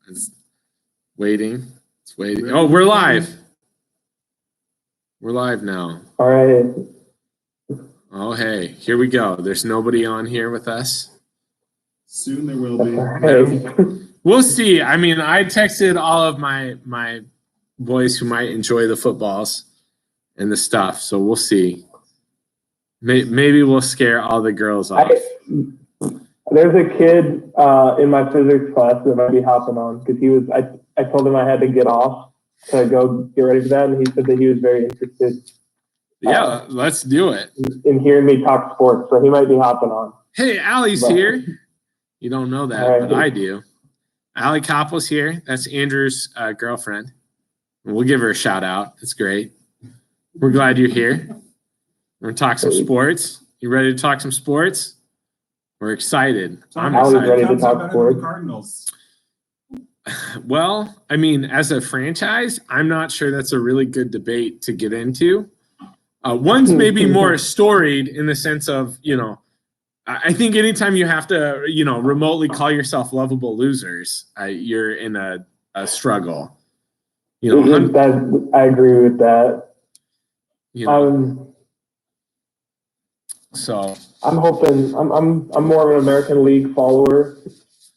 It's waiting. It's waiting. Oh, we're live. We're live now. All right. Oh, hey, here we go. There's nobody on here with us. Soon there will be. Right. We'll see. I mean, I texted all of my boys who might enjoy the footballs and the stuff, so we'll see. Maybe we'll scare all the girls off. There's a kid in my physics class that might be hopping on because he was. I told him I had to get off to go get ready for that, and he said that he was very interested. Yeah, let's do it. In hearing me talk sports, so he might be hopping on. Hey, Allie's here. You don't know that, right. But I do. Allie Koppel's here. That's Andrew's girlfriend. We'll give her a shout out. It's great. We're glad you're here. We're going to talk some sports. You ready to talk some sports? We're excited. I'm excited. Ready to talk sports. Cardinals. Well, I mean, as a franchise, I'm not sure that's a really good debate to get into. One's maybe more storied in the sense of, I think anytime you have to, remotely call yourself lovable losers, you're in a struggle. I agree with that. So I'm hoping I'm more of an American League follower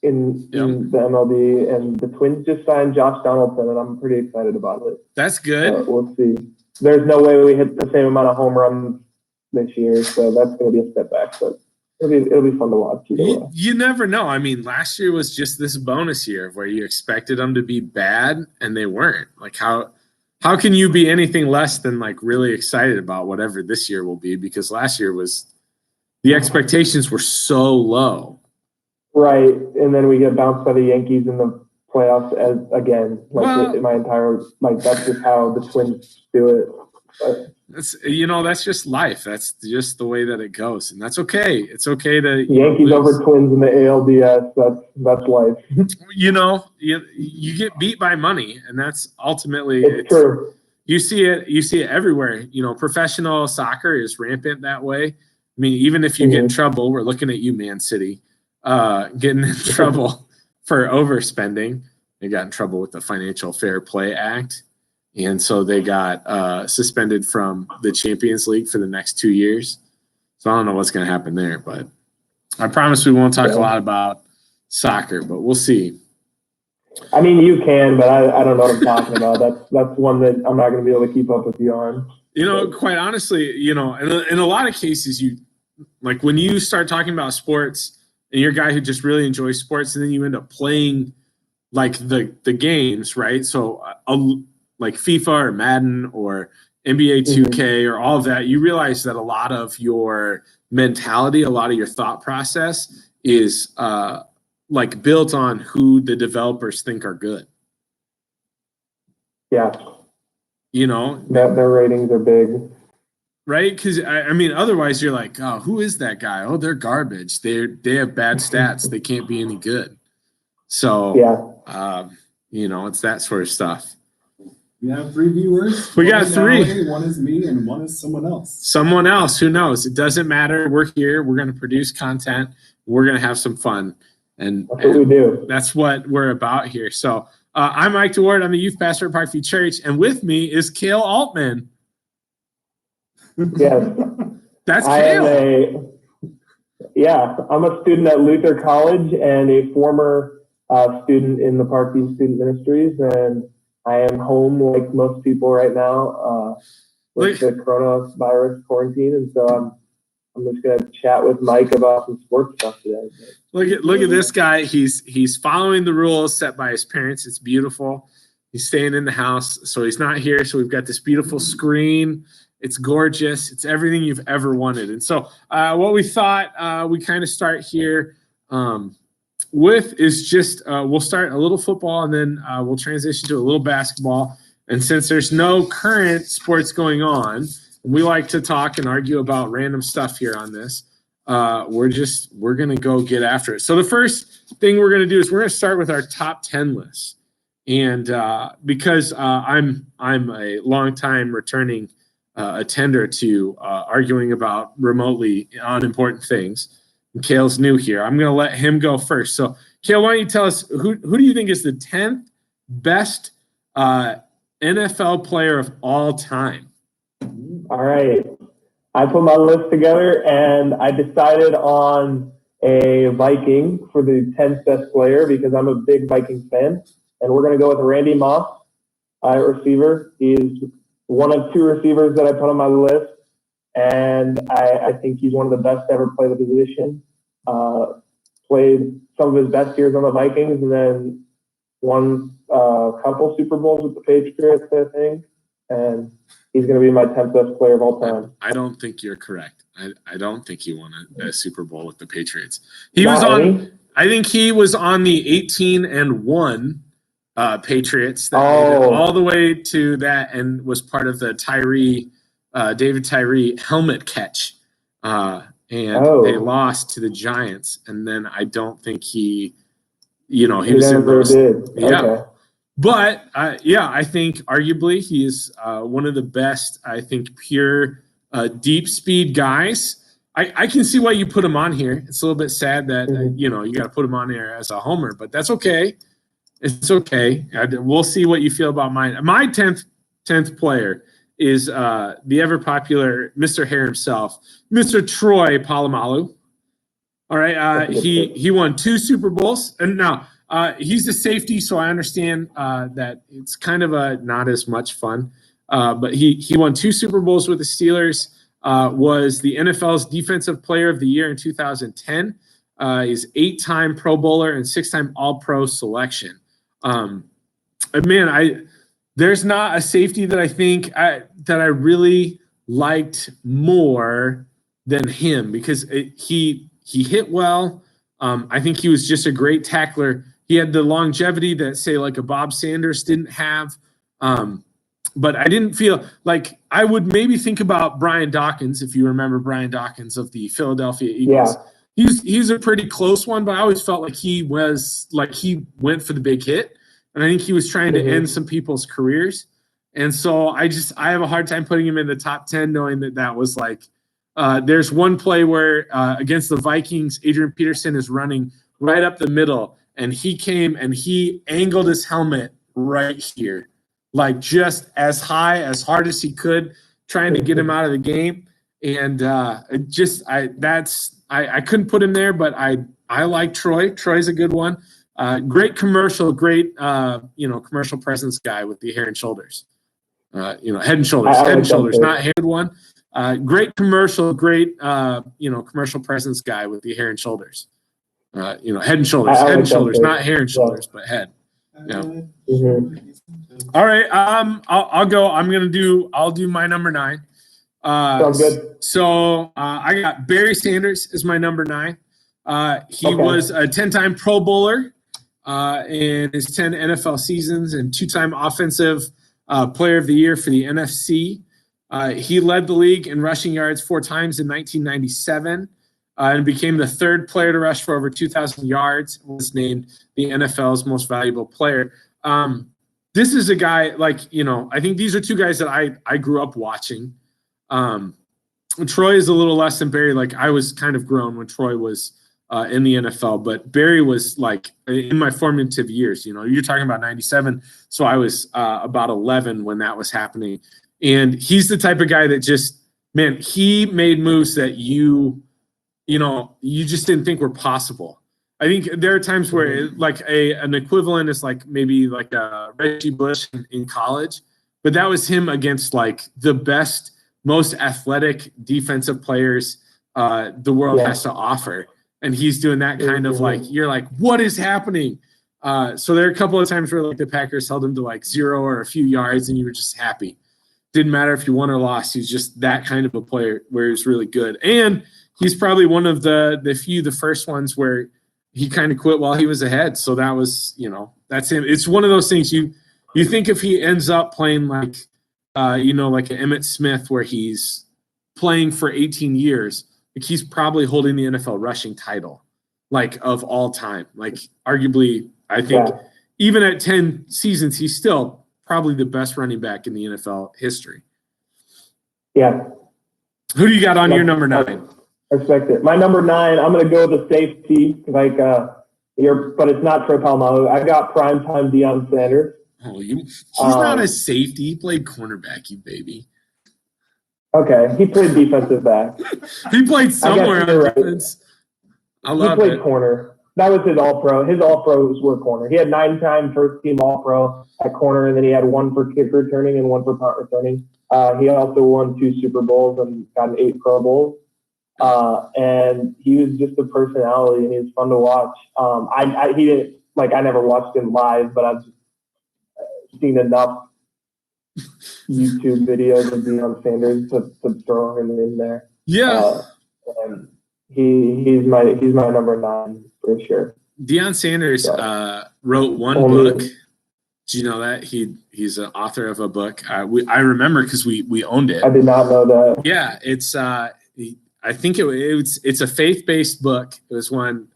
in the MLB, and the Twins just signed Josh Donaldson, and I'm pretty excited about it. That's good. We'll see. There's no way we hit the same amount of home runs this year, so that's going to be a step back. But it'll be fun to watch. You never know. I mean, last year was just this bonus year where you expected them to be bad, and they weren't. Like how can you be anything less than like really excited about whatever this year will be? Because last year the expectations were so low. Right, and then we get bounced by the Yankees in the playoffs that's just how the Twins do it. But that's just life. That's just the way that it goes, and that's okay. It's okay to Yankees over Twins in the ALDS. That's life. You get beat by money, and that's ultimately it's true. You see it everywhere. Professional soccer is rampant that way. I mean, even if you get in trouble, we're looking at you, Man City, getting in trouble for overspending. They got in trouble with the Financial Fair Play Act. And so they got suspended from the Champions League for the next 2 years. So I don't know what's going to happen there. But I promise we won't talk a lot about soccer, but we'll see. I mean, you can, but I don't know what I'm talking about. That's one that I'm not going to be able to keep up with you on. Quite honestly, in a lot of cases, like when you start talking about sports and you're a guy who just really enjoys sports, and then you end up playing like the games, right? So like FIFA or Madden or NBA 2K or all of that, you realize that a lot of your mentality, a lot of your thought process is like built on who the developers think are good. Yeah. Their ratings are big. Right? Because, I mean, otherwise you're like, oh, who is that guy? Oh, they're garbage. They have bad stats. They can't be any good. So, it's that sort of stuff. We have 3 viewers. We got 3. One is me and one is someone else. Someone else. Who knows? It doesn't matter. We're here. We're going to produce content. We're going to have some fun. And that's what we do. That's what we're about here. So I'm Mike DeWard. I'm the youth pastor at Parkview Church. And with me is Kale Altman. Yes. That's Kale. I'm a student at Luther College and a former student in the Parkview Student Ministries. And I am home like most people right now with the coronavirus quarantine, and so I'm just gonna chat with Mike about some sports stuff today. Look at this guy. He's following the rules set by his parents. It's beautiful. He's staying in the house, so he's not here. So we've got this beautiful screen. It's gorgeous. It's everything you've ever wanted. And so what we thought we kind of start here with is just we'll start a little football, and then we'll transition to a little basketball. And since there's no current sports going on, we like to talk and argue about random stuff here on this. We're going to go get after it. So the first thing we're going to do is we're going to start with our top 10 list. And because I'm a longtime returning attender to arguing about remotely unimportant things, and Kale's new here, I'm going to let him go first. So Kale, why don't you tell us who do you think is the 10th best NFL player of all time? All right. I put my list together and I decided on a Viking for the 10th best player because I'm a big Vikings fan. And we're going to go with Randy Moss, receiver. He's one of 2 receivers that I put on my list. And I think he's one of the best to ever play the position. Played some of his best years on the Vikings and then won a couple Super Bowls with the Patriots, I think. And he's going to be my 10th best player of all time. I don't think you're correct. I don't think he won a Super Bowl with the Patriots. I think he was on the 18-1 Patriots that made it all the way to that and was part of the David Tyree helmet catch. They lost to the Giants. And then I don't think he was in those. Yeah. Okay. But, I think arguably he is one of the best, I think, pure deep speed guys. I can see why you put him on here. It's a little bit sad that, you got to put him on here as a homer, but that's okay. It's okay. We'll see what you feel about mine. My 10th player is the ever-popular Mr. Hair himself, Mr. Troy Polamalu. All right, he won 2 Super Bowls. And now he's a safety, so I understand that it's kind of not as much fun. But he won 2 Super Bowls with the Steelers, was the NFL's Defensive Player of the Year in 2010. He's 8-time Pro Bowler and 6-time All-Pro selection. There's not a safety that I think that I really liked more than him because he hit well. I think he was just a great tackler. He had the longevity that, say, like a Bob Sanders didn't have. But I didn't feel like I would maybe think about Brian Dawkins, if you remember Brian Dawkins of the Philadelphia Eagles. Yeah. He's a pretty close one, but I always felt like he went for the big hit. And I think he was trying to end some people's careers. And so I have a hard time putting him in the top 10, knowing that was like, there's one play where against the Vikings, Adrian Peterson is running right up the middle, and he came and he angled his helmet right here, like just as high, as hard as he could, trying to get him out of the game. And I couldn't put him there, but I like Troy. Troy's a good one. Great commercial, great commercial presence guy with the hair and shoulders. Head and shoulders, not hair one. Great commercial, great commercial presence guy with the hair and shoulders. Head and shoulders, not hair and shoulders, but head. Yeah. All right. I'll go. I'll do my number 9. Sounds good. So I got Barry Sanders as my number 9. He was a 10-time Pro Bowler in his 10 NFL seasons and 2-time Offensive Player of the Year for the NFC. He led the league in rushing yards 4 times in 1997 and became the 3rd player to rush for over 2,000 yards. Was named the NFL's most valuable player. This is a guy I think these are 2 guys that I grew up watching. Troy is a little less than Barry. Like I was kind of grown when Troy was in the NFL, but Barry was like in my formative years. You're talking about 97, so I was about 11 when that was happening. And he's the type of guy that he made moves that you just didn't think were possible. I think there are times where an equivalent is maybe a Reggie Bush in college, but that was him against the best, most athletic defensive players the world has to offer. And he's doing that kind of you're like, what is happening? So there are a couple of times where the Packers held him to 0 or a few yards and you were just happy. Didn't matter if you won or lost. He's just that kind of a player where he's really good. And he's probably one of the first ones where he kind of quit while he was ahead. So that was, that's him. It's one of those things you think if he ends up playing like an Emmitt Smith where he's playing for 18 years, he's probably holding the NFL rushing title, of all time. Arguably, I think even at 10 seasons, he's still probably the best running back in the NFL history. Yeah. Who do you got on your number 9? I respect it. My number 9, I'm going to go with the safety. But it's not Troy Polamalu. I got primetime Deion Sanders. Oh, he's not a safety. He played cornerback, you baby. Okay, he played defensive back. He played somewhere on defense. I love it. He played corner. That was his All-Pro. His All-Pros were corner. He had 9-time first-team All-Pro at corner, and then he had 1 for kick returning and 1 for punt returning. He also won 2 Super Bowls and got 8 Pro Bowls. And he was just a personality, and he was fun to watch. He didn't I never watched him live, but I've seen enough YouTube videos of Deion Sanders to throw him in there. Yeah, and he's my number 9 for sure. Deion Sanders wrote one book. Did you know that he's an author of a book? I remember because we owned it. I did not know that. Yeah, it's I think it's a faith-based book. It was one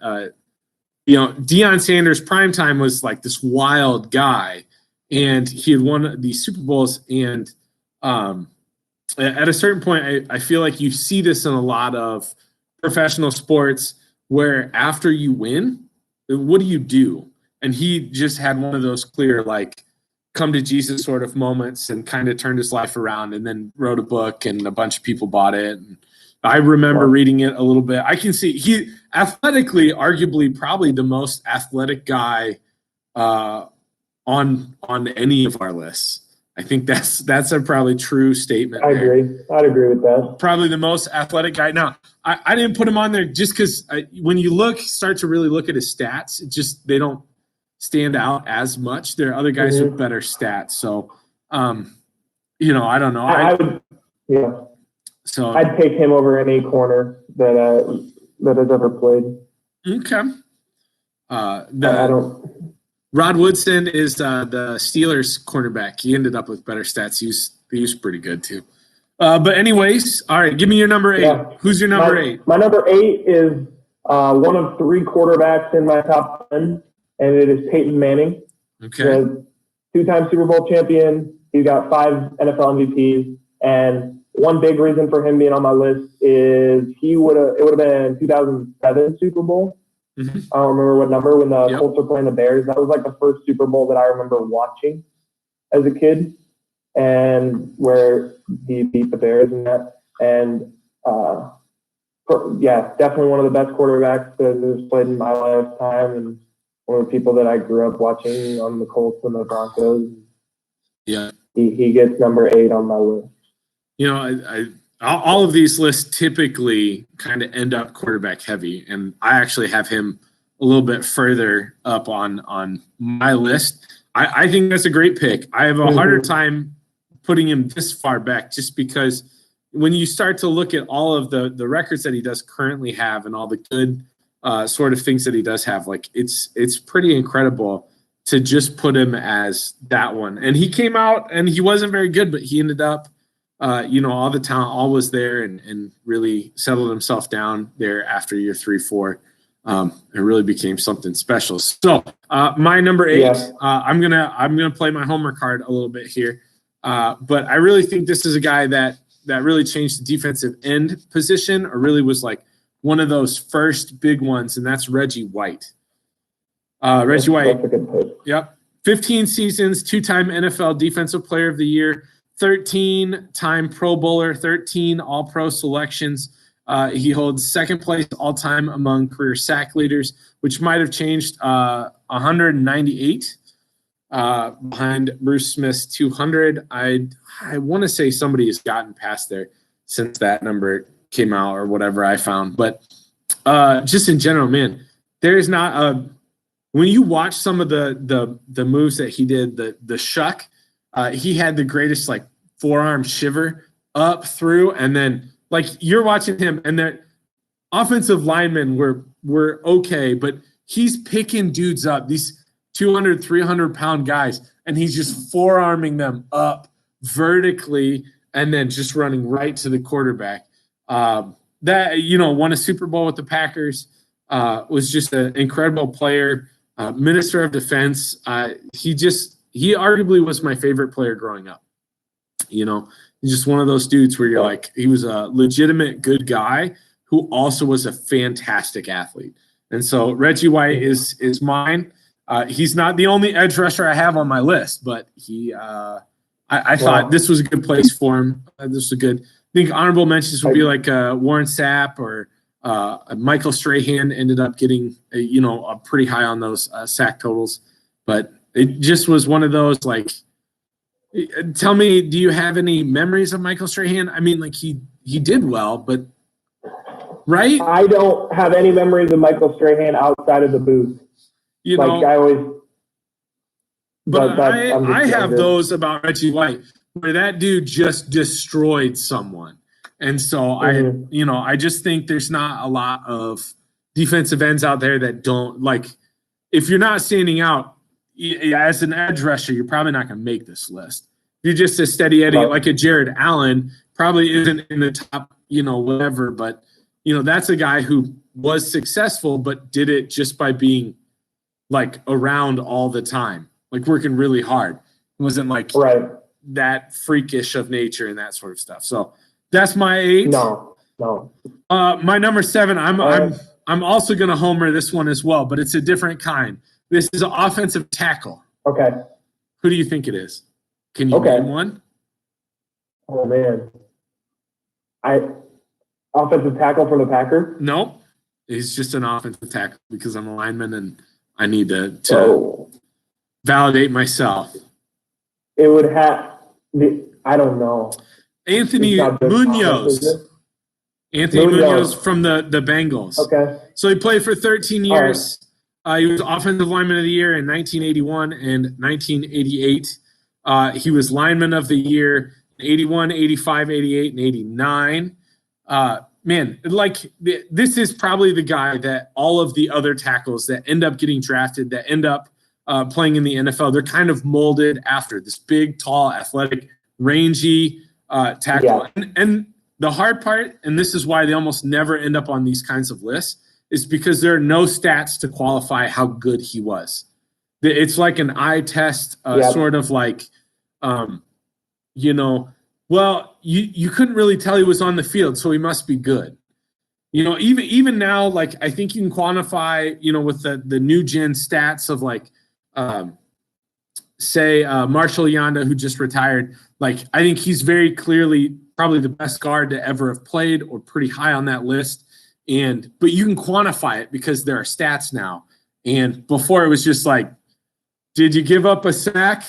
Deion Sanders primetime was like this wild guy, and he had won these Super Bowls. And at a certain point, I feel like you see this in a lot of professional sports where after you win, what do you do? And he just had one of those clear, come to Jesus sort of moments and kind of turned his life around, and then wrote a book, and a bunch of people bought it. And I remember reading it a little bit. I can see he athletically, arguably, probably the most athletic guy on any of our lists. I think that's a probably true statement. I agree. I'd agree with that. Probably the most athletic guy. Now, I didn't put him on there just because when you start to really look at his stats, they don't stand out as much. There are other guys with better stats. So, I don't know. I would, yeah. So I'd take him over any corner that has ever played. Okay. I don't. Rod Woodson is the Steelers cornerback. He ended up with better stats. He was pretty good too. But anyways, all right, give me your number 8. Yeah. Who's your number 8? My number 8 is one of 3 quarterbacks in my top 10, and it is Peyton Manning. Okay. The 2-time Super Bowl champion. He's got 5 NFL MVPs, and one big reason for him being on my list is it would have been 2007 Super Bowl. Mm-hmm. I don't remember what number, when the Colts were playing the Bears. That was the first Super Bowl that I remember watching as a kid, and where he beat the Bears in that. And definitely one of the best quarterbacks that has played in my lifetime, and one of the people that I grew up watching on the Colts and the Broncos. Yeah, he gets number 8 on my list. All of these lists typically kind of end up quarterback heavy, and I actually have him a little bit further up on my list. I think that's a great pick. I have a harder time putting him this far back, just because when you start to look at all of the records that he does currently have, and all the good sort of things that he does have, it's pretty incredible to just put him as that one. And he came out and he wasn't very good, but he ended up all the talent, all was there, and really settled himself down there after year 3, 4. It really became something special. So my number 8, I'm gonna play my homer card a little bit here, but I really think this is a guy that really changed the defensive end position, or really was one of those first big ones, and that's Reggie White. Reggie White, yep, 15 seasons, 2-time NFL Defensive Player of the Year, 13-time Pro Bowler, 13 All-Pro selections. He holds second place all-time among career sack leaders, which might have changed 198 behind Bruce Smith's 200. I want to say somebody has gotten past there since that number came out or whatever I found. But just in general, man, there is not a – when you watch some of the moves that he did, the shuck, he had the greatest forearm shiver up through, and then you're watching him, and the offensive linemen were okay, but he's picking dudes up, these 200, 300-pound guys, and he's just forearming them up vertically and then just running right to the quarterback. Won a Super Bowl with the Packers, was just an incredible player, minister of defense. He arguably was my favorite player growing up. He's just one of those dudes where you're he was a legitimate good guy who also was a fantastic athlete. And so Reggie White is mine. He's not the only edge rusher I have on my list, but I thought this was a good place for him. This was a good. I think honorable mentions would be like Warren Sapp or Michael Strahan ended up getting a pretty high on those sack totals, but it just was one of those like. Tell me, do you have any memories of Michael Strahan? I mean, like he did well, but right? I don't have any memories of Michael Strahan outside of the booth. I always. But I have those about Reggie White where that dude just destroyed someone. And so I just think there's not a lot of defensive ends out there that don't like if you're not standing out as an edge rusher, you're probably not going to make this list. If you're just a steady Eddie like a Jared Allen, probably isn't in the top, whatever, but that's a guy who was successful but did it just by being like around all the time. Like working really hard. It wasn't like that freakish of nature and that sort of stuff. So that's my 8. No. My number 7, I'm also gonna homer this one as well, but it's a different kind. This is an offensive tackle. Okay. Who do you think it is? Can you name one? Oh man. Offensive tackle from the Packers? Nope. He's just an offensive tackle because I'm a lineman and I need to validate myself. It would have I don't know. Anthony Munoz. Anthony Munoz from the Bengals. Okay. So he played for 13 years. He was Offensive Lineman of the Year in 1981 and 1988. He was Lineman of the Year in 81, 85, 88, and 89. Man, this is probably the guy that all of the other tackles that end up getting drafted, that end up playing in the NFL, they're kind of molded after this big, tall, athletic, rangy tackle. Yeah. And the hard part, and this is why they almost never end up on these kinds of lists, is because there are no stats to qualify how good he was. It's like an eye test, sort of like, well, you couldn't really tell he was on the field, so he must be good. Even now, like I think you can quantify, with the new gen stats of like, say Marshall Yanda, who just retired. Like I think he's very clearly probably the best guard to ever have played, or pretty high on that list. But you can quantify it because there are stats now. And before it was just like, did you give up a sack?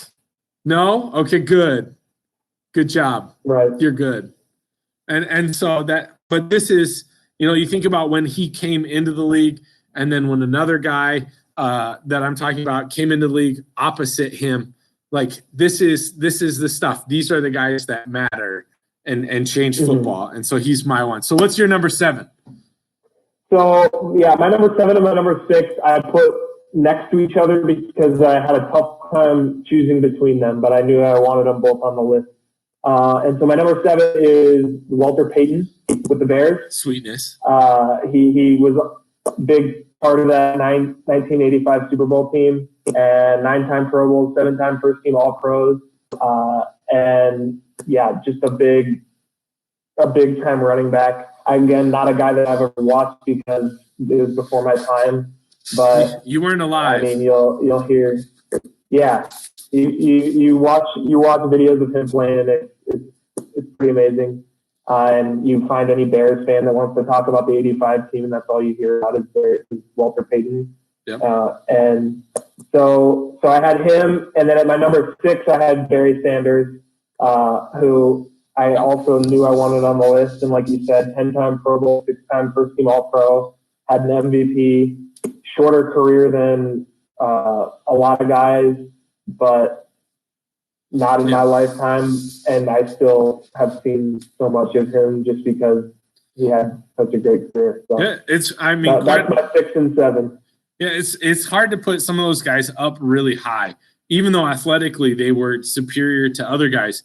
No? Okay, good. Good job. Right. You're good. And so but this is, you think about when he came into the league, and then when another guy that I'm talking about came into the league opposite him, like this is the stuff. These are the guys that matter and change football. And so he's my one. So what's your number 7? So yeah, my number 7 and my number 6 I put next to each other because I had a tough time choosing between them, but I knew I wanted them both on the list. And so my number 7 is Walter Payton with the Bears. Sweetness. He was a big part of that 1985 Super Bowl team, and 9-time Pro Bowl, 7-time first team All Pros. And yeah, just a big time running back. Again, not a guy that I've ever watched because it was before my time, but you weren't alive. I mean, you'll hear, yeah, you watch videos of him playing, and it's pretty amazing. And you find any Bears fan that wants to talk about the '85 team, and that's all you hear about is Walter Payton. Yep. And so I had him, and then at my number 6, I had Barry Sanders, who I also knew I wanted on the list. And like you said, 10-time Pro Bowl, 6-time first team All-Pro, had an MVP, shorter career than a lot of guys, but not in my lifetime. And I still have seen so much of him just because he had such a great career. So yeah, that's my 6 and 7. Yeah, it's hard to put some of those guys up really high, even though athletically they were superior to other guys,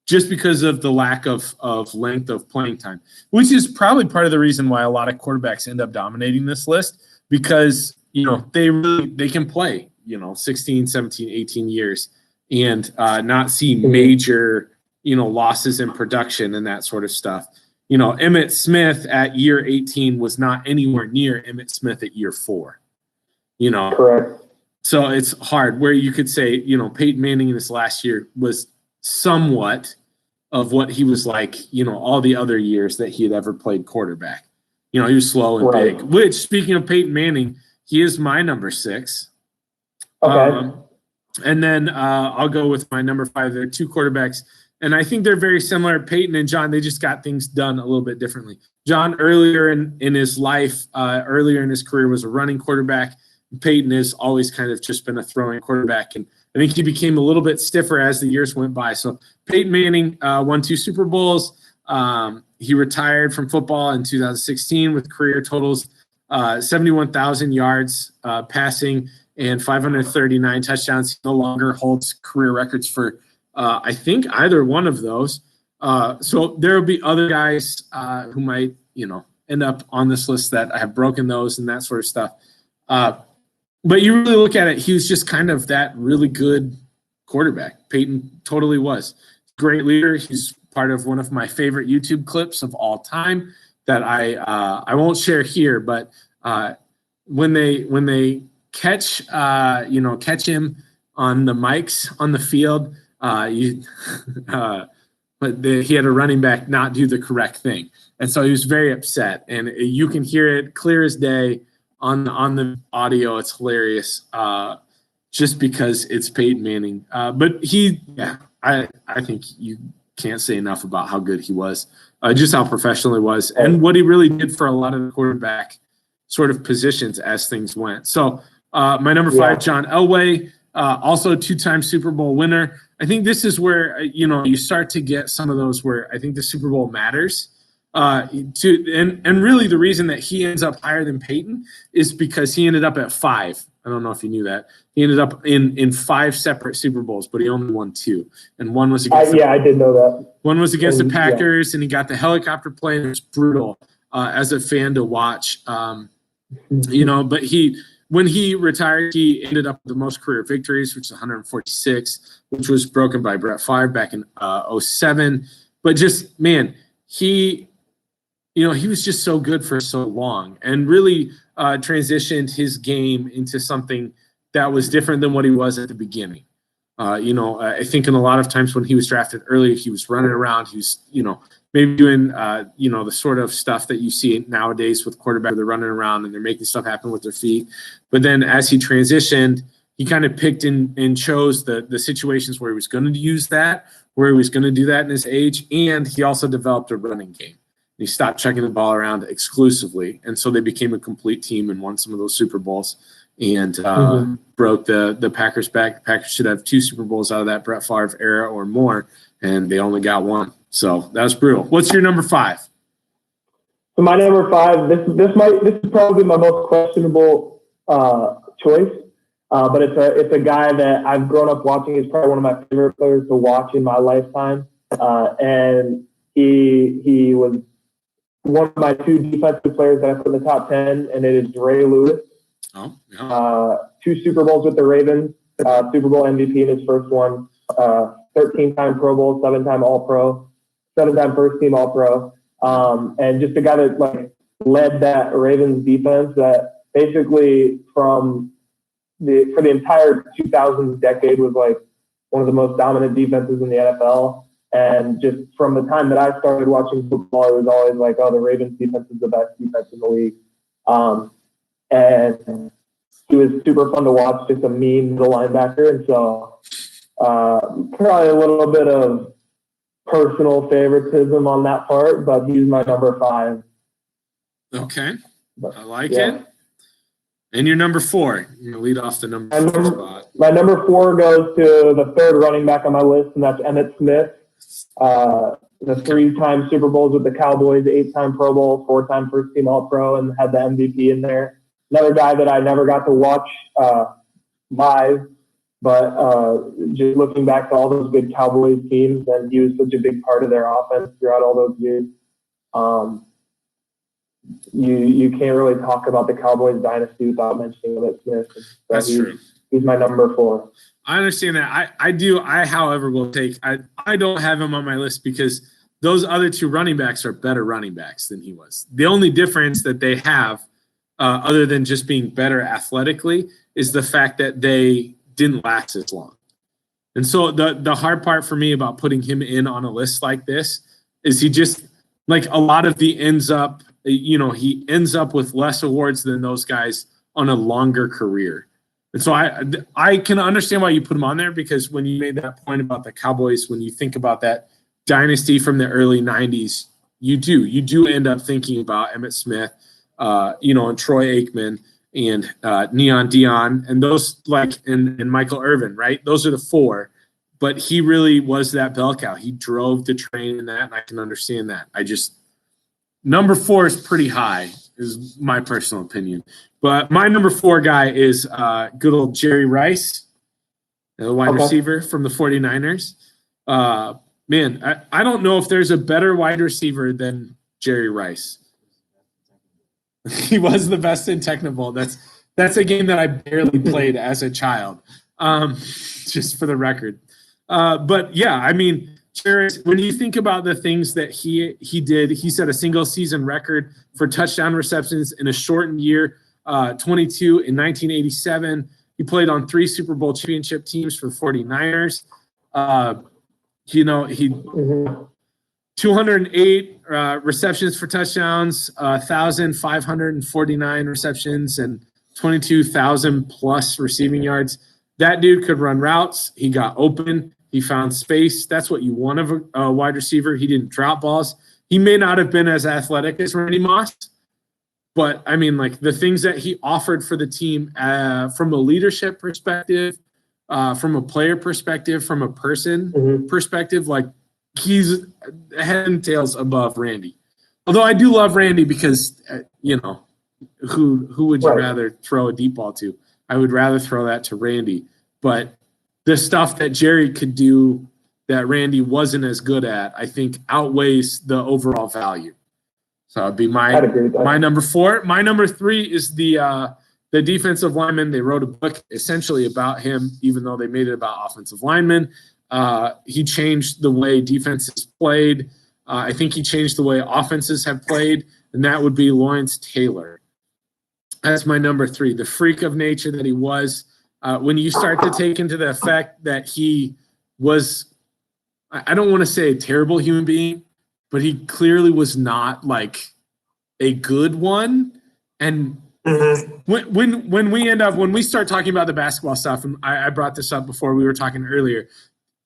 just because of the lack of length of playing time, which is probably part of the reason why a lot of quarterbacks end up dominating this list, because, they can play, 16, 17, 18 years and not see major, losses in production and that sort of stuff. Emmitt Smith at year 18 was not anywhere near Emmitt Smith at year 4. Correct. So it's hard where you could say, Peyton Manning in his last year was somewhat of what he was like, all the other years that he had ever played quarterback. He was slow and Right. big, which, speaking of Peyton Manning, he is my number 6. Okay. And then I'll go with my number 5. There are 2 quarterbacks, and I think they're very similar. Peyton and John, they just got things done a little bit differently. John, earlier in his life, earlier in his career, was a running quarterback. Peyton has always kind of just been a throwing quarterback, and I think he became a little bit stiffer as the years went by. So Peyton Manning won 2 Super Bowls. He retired from football in 2016 with career totals 71,000 yards passing and 539 touchdowns. He no longer holds career records for, I think, either one of those. So there will be other guys who might, end up on this list that have broken those and that sort of stuff. But you really look at it, he was just kind of that really good quarterback. Peyton totally was. Great leader. He's part of one of my favorite YouTube clips of all time that I won't share here, but when they catch him on the mics on the field, but he had a running back not do the correct thing, and so he was very upset, and you can hear it clear as day on the audio. It's hilarious, just because it's Peyton Manning. But I think you can't say enough about how good he was, just how professional he was, and what he really did for a lot of the quarterback sort of positions as things went. So my number 5, John Elway, also 2-time Super Bowl winner. I think this is where you start to get some of those where I think the Super Bowl matters. And really the reason that he ends up higher than Peyton is because he ended up at 5. I don't know if you knew that. He ended up in 5 separate Super Bowls, but he only won 2. And one was against I did know that. One was against the Packers, and he got the helicopter play, and it was brutal as a fan to watch. But when he retired, he ended up with the most career victories, which is 146, which was broken by Brett Favre back in 2007. But just, man, he was just so good for so long and really transitioned his game into something that was different than what he was at the beginning. I think in a lot of times when he was drafted early, he was running around. He was, maybe doing, the sort of stuff that you see nowadays with quarterbacks. They're running around and they're making stuff happen with their feet. But then as he transitioned, he kind of picked and chose the situations where he was going to use that, where he was going to do that in his age. And he also developed a running game. He stopped chucking the ball around exclusively. And so they became a complete team and won some of those Super Bowls and broke the Packers back. The Packers should have 2 Super Bowls out of that Brett Favre era or more, and they only got 1. So that was brutal. What's your number 5? So my number 5, this is probably my most questionable choice, but it's a guy that I've grown up watching. He's probably one of my favorite players to watch in my lifetime, and he was one of my 2 defensive players that I put in the top 10, and it is Ray Lewis. Oh, yeah. 2 Super Bowls with the Ravens, Super Bowl MVP in his first one, 13-time Pro Bowl, 7-time All-Pro, 7-time first-team All-Pro, and just a guy that led that Ravens defense that basically for the entire 2000s decade was one of the most dominant defenses in the NFL. And just from the time that I started watching football, it was always the Ravens defense is the best defense in the league. And he was super fun to watch, just a mean middle linebacker. And so probably a little bit of personal favoritism on that part, but he's my number 5. Okay. I like it. And your number 4. You're going to lead off the number 4 spot. My number 4 goes to the 3rd running back on my list, and that's Emmitt Smith. The 3-time Super Bowls with the Cowboys, 8-time Pro Bowl, 4-time first-team All-Pro, and had the MVP in there. Another guy that I never got to watch live, but just looking back to all those good Cowboys teams, and he was such a big part of their offense throughout all those years. You can't really talk about the Cowboys dynasty without mentioning Emmitt Smith. So That's true. He's my number 4. I understand that. I do. I, however, will take. I don't have him on my list because those other two running backs are better running backs than he was. The only difference that they have, other than just being better athletically, is the fact that they didn't last as long. And so the hard part for me about putting him in on a list like this is he just, like a lot of the ends up, he ends up with less awards than those guys on a longer career. And so I can understand why you put him on there, because when you made that point about the Cowboys, when you think about that dynasty from the early 90s, you do end up thinking about Emmitt Smith, and Troy Aikman and Neon Dion, and those, and Michael Irvin, right? Those are the four. But he really was that bell cow. He drove the train in that, and I can understand that. Number 4 is pretty high, is my personal opinion. But my number 4 guy is good old Jerry Rice, the wide receiver from the 49ers. Man, I don't know if there's a better wide receiver than Jerry Rice. He was the best in Technical. That's a game that I barely played as a child, just for the record. But yeah, I mean, Jared, when you think about the things that he did, he set a single season record for touchdown receptions in a shortened year, 22 in 1987. He played on 3 Super Bowl championship teams for the 49ers. He 208 receptions for touchdowns, 1,549 receptions, and 22,000 plus receiving yards. That dude could run routes. He got open. He found space. That's what you want of a wide receiver. He didn't drop balls. He may not have been as athletic as Randy Moss, but I mean, like the things that he offered for the team from a leadership perspective, from a player perspective, from a person perspective, like he's head and tails above Randy. Although I do love Randy because, who would you rather throw a deep ball to? I would rather throw that to Randy. But the stuff that Jerry could do that Randy wasn't as good at, I think outweighs the overall value. So it'd be my number 4. My number 3 is the defensive lineman. They wrote a book essentially about him, even though they made it about offensive linemen. He changed the way defenses played. I think he changed the way offenses have played, and that would be Lawrence Taylor. That's my number 3, the freak of nature that he was. When you start to take into the effect that he was, I don't want to say a terrible human being, but he clearly was not like a good one. And when we start talking about the basketball stuff, and I brought this up before we were talking earlier,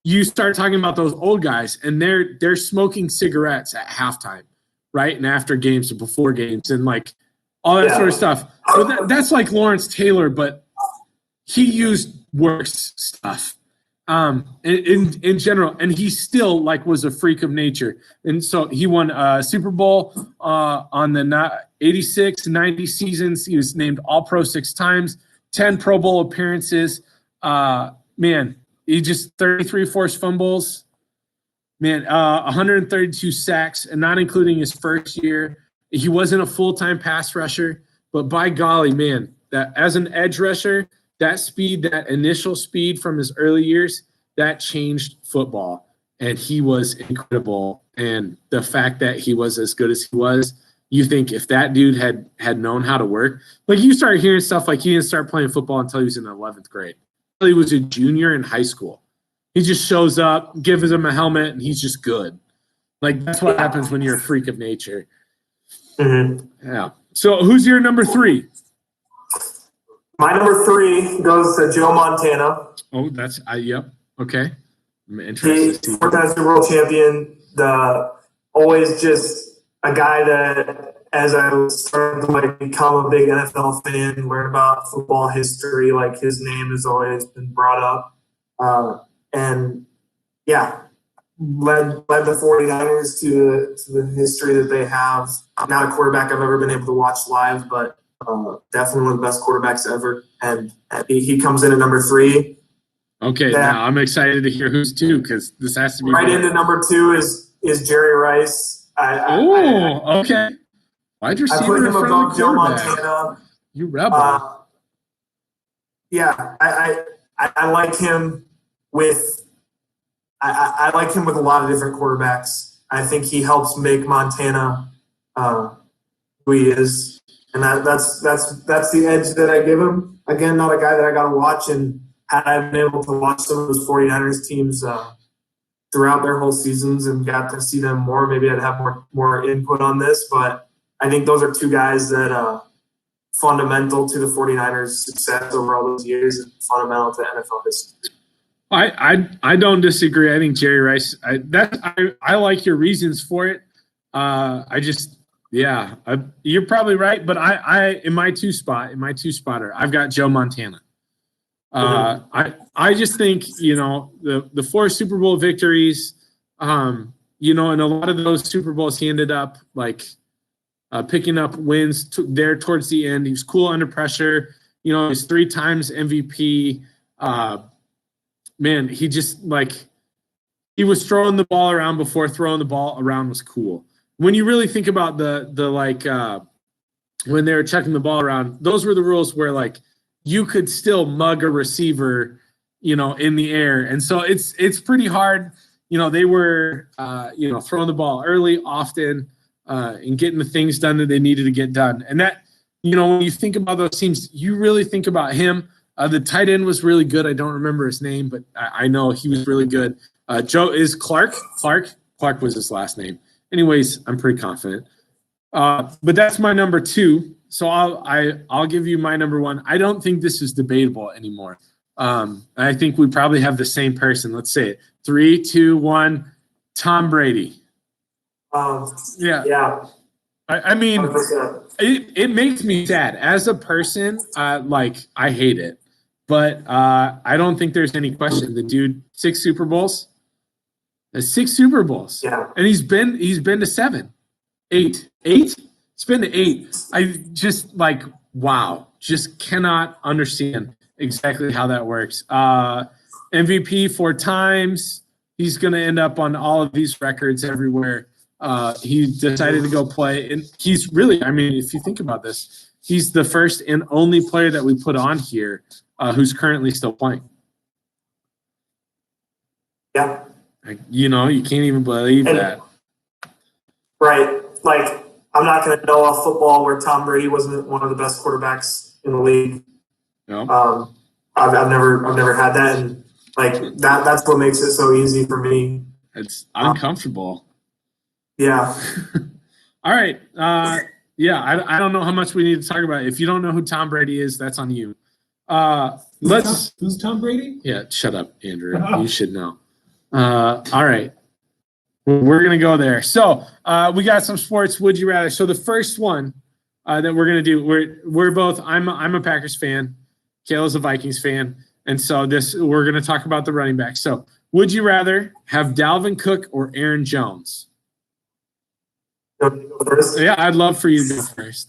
you start talking about those old guys, and they're smoking cigarettes at halftime, right? And after games and before games and like all that sort of stuff. But that's like Lawrence Taylor, but he used worse stuff in general, and he still was a freak of nature. And so he won a Super Bowl on the 86, 90 seasons. He was named All-Pro 6 times, 10 Pro Bowl appearances. Man, he just 33 forced fumbles. Man, 132 sacks, and not including his first year. He wasn't a full-time pass rusher, but by golly, man, that as an edge rusher, that speed, that initial speed from his early years, that changed football. And he was incredible. And the fact that he was as good as he was, you think if that dude had known how to work, like you start hearing stuff like he didn't start playing football until he was in the 11th grade. He was a junior in high school. He just shows up, gives him a helmet, and he's just good. Like that's what happens when you're a freak of nature. Yeah. So who's your number 3? My number 3 goes to Joe Montana. Oh, that's yep. Okay. I'm interested. He's 4-time Super Bowl champion. Always just a guy that, as I was starting to become a big NFL fan, learn about football history, like his name has always been brought up. And yeah, led the 49ers to the history that they have. Not a quarterback I've ever been able to watch live, but definitely one of the best quarterbacks ever. And he comes in at number 3. Okay, now I'm excited to hear who's 2 because this has to be right into number 2 is Jerry Rice. Okay. Wide receiver. I put him above Joe Montana. You rebel. Yeah, I like him with. I like him with a lot of different quarterbacks. I think he helps make Montana who he is, and that's the edge that I give him. Again, not a guy that I got to watch, and had I been able to watch some of those 49ers teams throughout their whole seasons and got to see them more, maybe I'd have more input on this. But I think those are two guys that fundamental to the 49ers' success over all those years and fundamental to NFL history. I don't disagree. I think Jerry Rice. I like your reasons for it. You're probably right. But I in my two spotter, I've got Joe Montana. I just think the 4 Super Bowl victories. In a lot of those Super Bowls, he ended up picking up wins there towards the end. He was cool under pressure. He's 3 times MVP. Man, he just he was throwing the ball around before throwing the ball around was cool. When you really think about when they were checking the ball around, those were the rules where you could still mug a receiver, in the air. And so it's pretty hard. They were, throwing the ball early, often, and getting the things done that they needed to get done. And that, when you think about those teams, you really think about him. The tight end was really good. I don't remember his name, but I know he was really good. Joe is Clark. Clark was his last name. Anyways, I'm pretty confident. But that's my number 2. So I'll give you my number 1. I don't think this is debatable anymore. I think we probably have the same person. Let's say it. 3, 2, 1. Tom Brady. Yeah. I mean, 100%. it makes me sad as a person. I hate it, but I don't think there's any question. The dude, 6 Super Bowls. 6 Super Bowls. Yeah. And he's been to 7, 8. It's been to 8. I just wow. Just cannot understand exactly how that works. MVP 4 times. He's going to end up on all of these records everywhere. He decided to go play, and he's really, if you think about this, he's the first and only player that we put on here who's currently still playing. Yeah. You can't even believe that. Right. I'm not going to know off football where Tom Brady wasn't one of the best quarterbacks in the league. No. I've never had that, and that's what makes it so easy for me. It's uncomfortable. Yeah. All right. I don't know how much we need to talk about. If you don't know who Tom Brady is, that's on you. Who's Tom Brady? Yeah, shut up, Andrew. You should know. All right. We're going to go there. So we got some sports. Would you rather? So the first one that we're going to do, we're both, I'm a Packers fan. Kale is a Vikings fan. And so we're going to talk about the running back. So would you rather have Dalvin Cook or Aaron Jones? First? Yeah, I'd love for you to go first.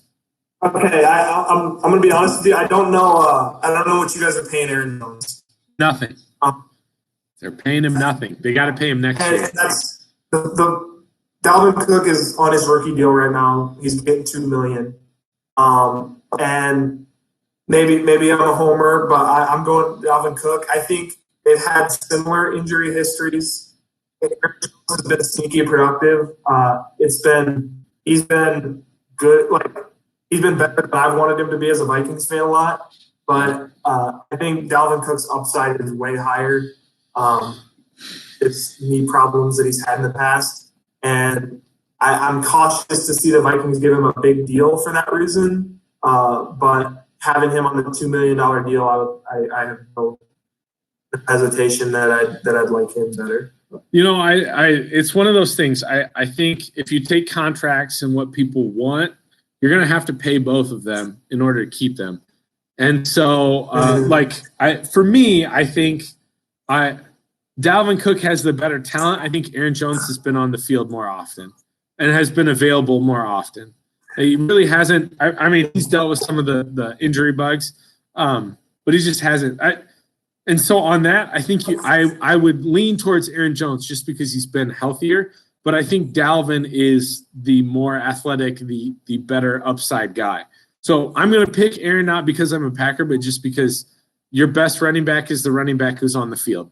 Okay, I'm going to be honest with you. I don't know what you guys are paying Aaron Jones. Nothing. They're paying him nothing. They got to pay him next year. That's the Dalvin Cook is on his rookie deal right now. He's getting $2 million. And maybe I'm a homer, but I'm going Dalvin Cook. I think they've had similar injury histories. Aaron Jones has been sneaky productive. He's been good. He's been better than I've wanted him to be as a Vikings fan a lot. But I think Dalvin Cook's upside is way higher. It's knee problems that he's had in the past. And I'm cautious to see the Vikings give him a big deal for that reason. But having him on the $2 million deal, I have no hesitation that I'd like him better. It's one of those things. I think if you take contracts and what people want, you're going to have to pay both of them in order to keep them. And so, for me, I think Dalvin Cook has the better talent. I think Aaron Jones has been on the field more often and has been available more often. He really hasn't. He's dealt with some of the injury bugs, but he just hasn't. And so on that, I think I would lean towards Aaron Jones just because he's been healthier. But I think Dalvin is the more athletic, the better upside guy. So I'm going to pick Aaron not because I'm a Packer, but just because your best running back is the running back who's on the field.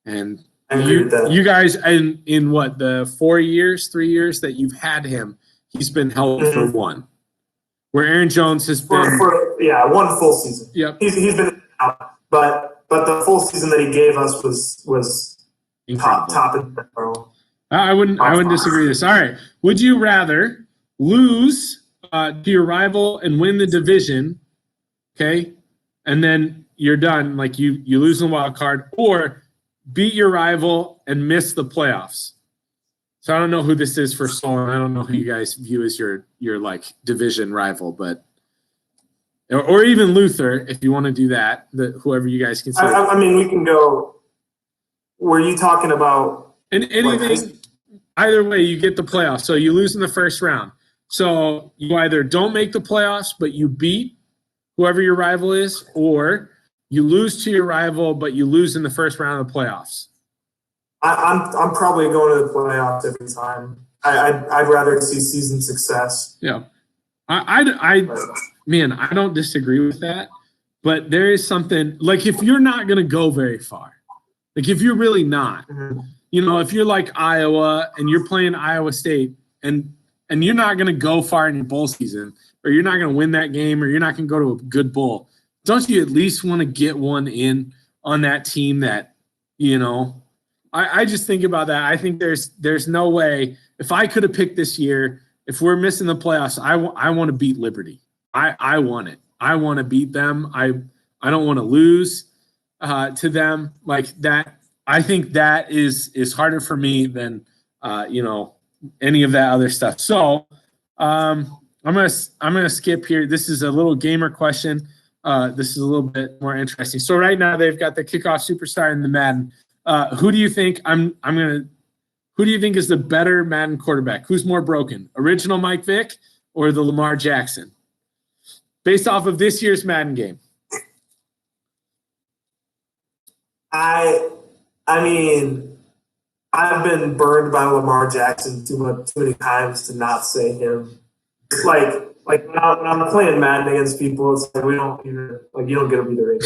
And I agree with that. You guys, in what, the 3 years that you've had him, he's been held for one. Where Aaron Jones has been one full season. Yep. He's been out, but the full season that he gave us was incredible. top in the world. I wouldn't disagree with this. All right. Would you rather lose to your rival and win the division, okay, and then you're done, like you lose the wild card, or beat your rival and miss the playoffs? So I don't know who this is for Solon. I don't know who you guys view as your like division rival, but or even Luther, if you want to do that, whoever you guys consider. I mean, we can go. Were you talking about anything? Either way, you get the playoffs. So you lose in the first round. So you either don't make the playoffs, but you beat whoever your rival is, or you lose to your rival, but you lose in the first round of the playoffs. I'm probably going to the playoffs every time. I'd rather see season success. Yeah, man, I don't disagree with that, but there is something like if you're not going to go very far, like if you're really not, you know, if you're like Iowa and you're playing Iowa State and you're not going to go far in your bowl season, or you're not going to win that game, or you're not going to go to a good bowl, don't you at least want to get one in on that team that, you know? I just think about that. I think there's no way. If I could have picked this year, if we're missing the playoffs, I want to beat Liberty. I want it. I want to beat them. I don't want to lose to them like that. I think that is harder for me than you know, any of that other stuff. So I'm gonna skip here. This is a little gamer question. This is a little bit more interesting. So right now they've got the kickoff superstar in the Madden. Who do you think who do you think is the better Madden quarterback? Who's more broken? Original Mike Vick or the Lamar Jackson? Based off of this year's Madden game. I mean, I've been burned by Lamar Jackson too many times to not say him. Like when I'm playing Madden against people, it's like we don't even you don't get to be the rating.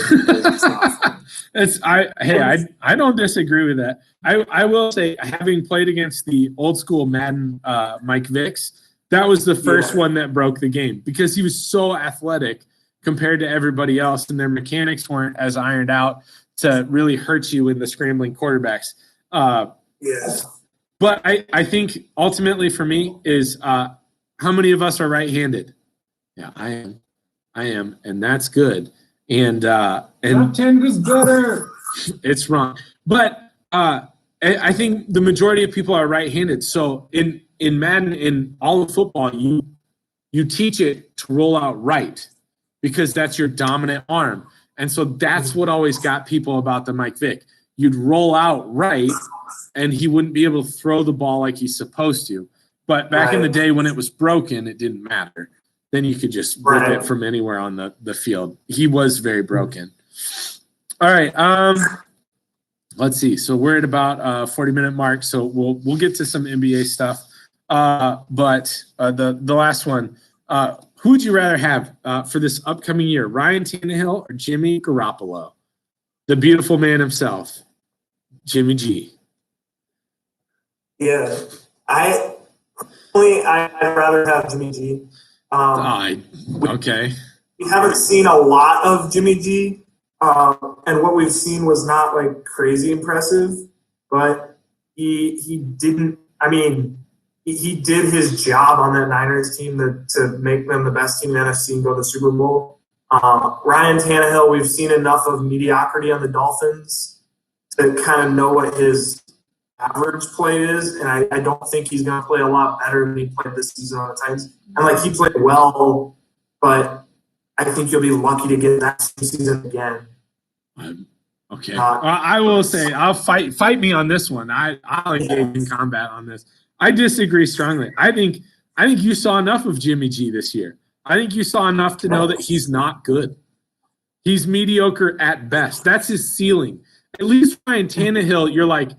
I don't disagree with that. I will say, having played against the old school Madden Mike Vicks, that was the first one that broke the game because he was so athletic compared to everybody else, and their mechanics weren't as ironed out to really hurt you in the scrambling quarterbacks. But I think ultimately for me is how many of us are right-handed? Yeah, I am, and that's good. And left-handed is better. It's wrong, but I think the majority of people are right-handed. So in Madden, in all of football, you teach it to roll out right because that's your dominant arm, and so that's what always got people about the Mike Vick. You'd roll out right, and he wouldn't be able to throw the ball like he's supposed to. But back in the day when it was broken, it didn't matter. Then you could just rip it from anywhere on the field. He was very broken. All right. Let's see. So we're at about 40-minute mark. So we'll get to some NBA stuff. But the last one, who would you rather have for this upcoming year, Ryan Tannehill or Jimmy Garoppolo? The beautiful man himself, Jimmy G. Yeah, I'd rather have Jimmy G. Okay. We haven't seen a lot of Jimmy G, and what we've seen was not like crazy impressive, but he didn't. I mean, he did his job on that Niners team to make them the best team in the NFC and go to the Super Bowl. Ryan Tannehill, we've seen enough of mediocrity on the Dolphins to kind of know what his average play is, and I don't think he's going to play a lot better than he played this season on the Titans. And he played well, but I think you'll be lucky to get that season again. Okay. I will say I'll fight me on this one. I'll engage in combat on this. I disagree strongly. I think you saw enough of Jimmy G this year. I think you saw enough to know that he's not good. He's mediocre at best. That's his ceiling. At least Ryan Tannehill, you're like,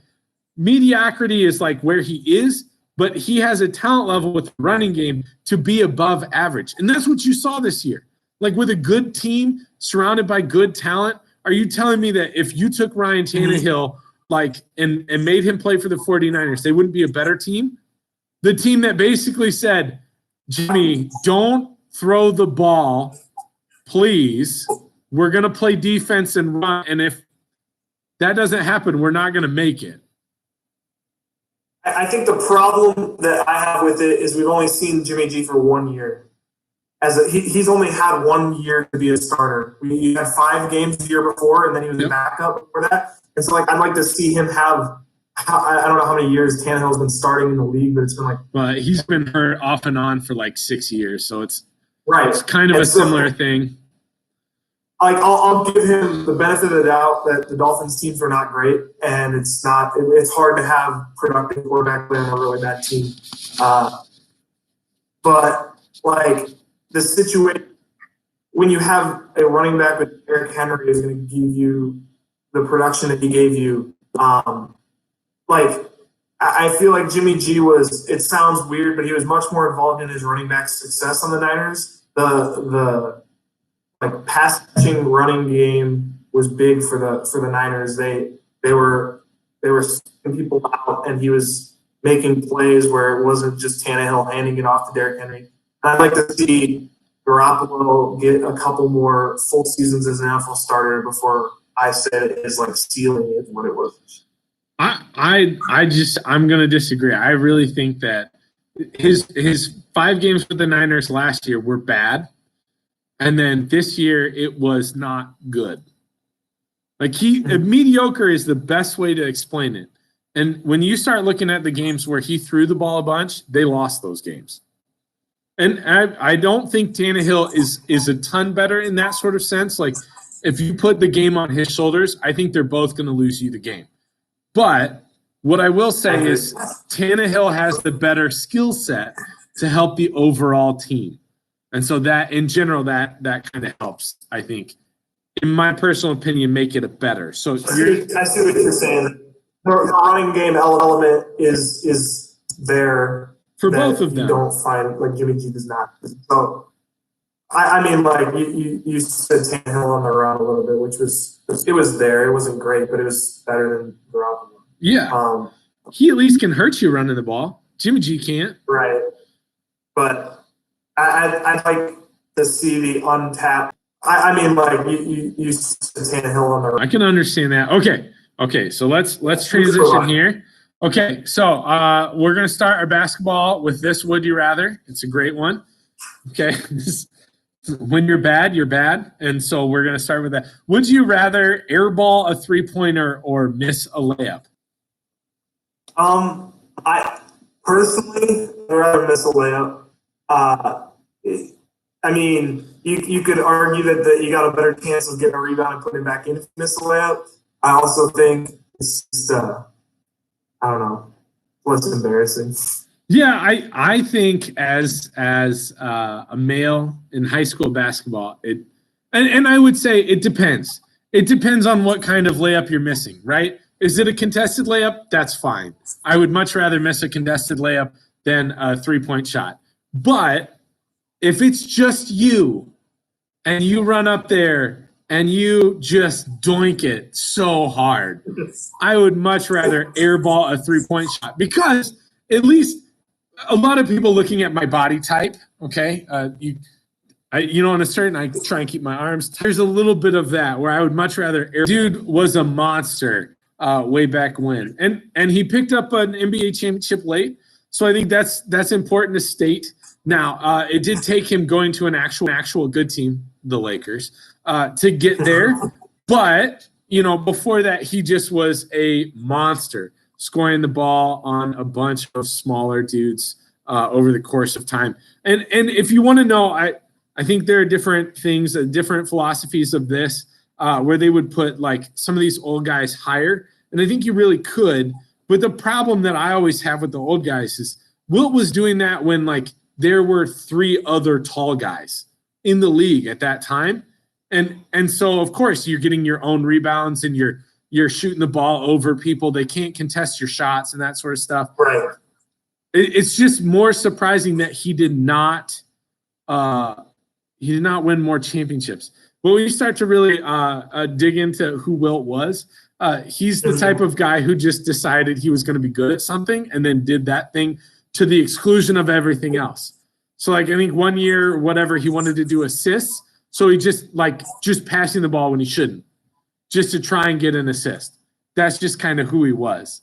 mediocrity is like where he is, but he has a talent level with the running game to be above average. And that's what you saw this year. Like with a good team surrounded by good talent, are you telling me that if you took Ryan Tannehill and made him play for the 49ers, they wouldn't be a better team. The team that basically said, Jimmy, don't throw the ball, please. We're going to play defense and run, and if that doesn't happen, we're not going to make it. I think the problem that I have with it is we've only seen Jimmy G for 1 year. He's only had 1 year to be a starter. He had 5 games the year before, and then he was a backup before that. And so, I'd like to see him have I don't know how many years Tannehill's been starting in the league, but it's been Well, he's been hurt off and on for 6 years, so it's kind of and a similar thing. I'll give him the benefit of the doubt that the Dolphins teams were not great, and it's hard to have productive quarterback play on a really bad team. But the situation when you have a running back with Eric Henry is going to give you the production that he gave you. I feel like Jimmy G was. It sounds weird, but he was much more involved in his running back success on the Niners. The pass catching running game was big for the Niners. They were sending people out, and he was making plays where it wasn't just Tannehill handing it off to Derrick Henry. I'd like to see Garoppolo get a couple more full seasons as an NFL starter before I said his ceiling is what it was. I'm gonna disagree. I really think that his 5 games with the Niners last year were bad, and then this year it was not good. Mediocre is the best way to explain it. And when you start looking at the games where he threw the ball a bunch, they lost those games. And I don't think Tannehill is a ton better in that sort of sense. If you put the game on his shoulders, I think they're both going to lose you the game. But what I will say is Tannehill has the better skill set to help the overall team. And so that, in general, that kind of helps, I think, in my personal opinion, make it a better. So I see what you're saying. The running game element is there. For both of them. You don't find, Jimmy G does not. So, you said Tannehill on the run a little bit, which was there. It wasn't great, but it was better than Garoppolo. Yeah. He at least can hurt you running the ball. Jimmy G can't. Right. But I'd like to see the untapped. You said Tannehill on the run. I can understand that. Okay. So let's transition here. Okay, so we're going to start our basketball with this Would You Rather. It's a great one. Okay. When you're bad, you're bad. And so we're going to start with that. Would you rather airball a 3-pointer or miss a layup? I personally would rather miss a layup. You could argue that you got a better chance of getting a rebound and putting it back in if you miss a layup. I also think it's just I don't know. What's embarrassing? Yeah, I think as a male in high school basketball, and I would say it depends. It depends on what kind of layup you're missing, right? Is it a contested layup? That's fine. I would much rather miss a contested layup than a 3-point shot. But if it's just you and you run up there and you just doink it so hard, I would much rather airball a 3-point shot because at least a lot of people looking at my body type, okay, on a certain, I try and keep my arms. There's a little bit of that where I would much rather Dude was a monster way back when. And he picked up an NBA championship late, so I think that's important to state. Now, it did take him going to an actual good team, the Lakers, to get there. But, before that, he just was a monster, scoring the ball on a bunch of smaller dudes over the course of time. And if you want to know, I think there are different things, different philosophies of this, where they would put some of these old guys higher. And I think you really could. But the problem that I always have with the old guys is Wilt was doing that when there were 3 other tall guys in the league at that time. And so, of course, you're getting your own rebounds and you're shooting the ball over people. They can't contest your shots and that sort of stuff. Right. It's just more surprising that he did not win more championships. But when you start to really dig into who Wilt was, He's the type of guy who just decided he was going to be good at something and then did that thing to the exclusion of everything else. So like I think one year, whatever, he wanted to do assists. So he just passing the ball when he shouldn't, just to try and get an assist. That's just kind of who he was.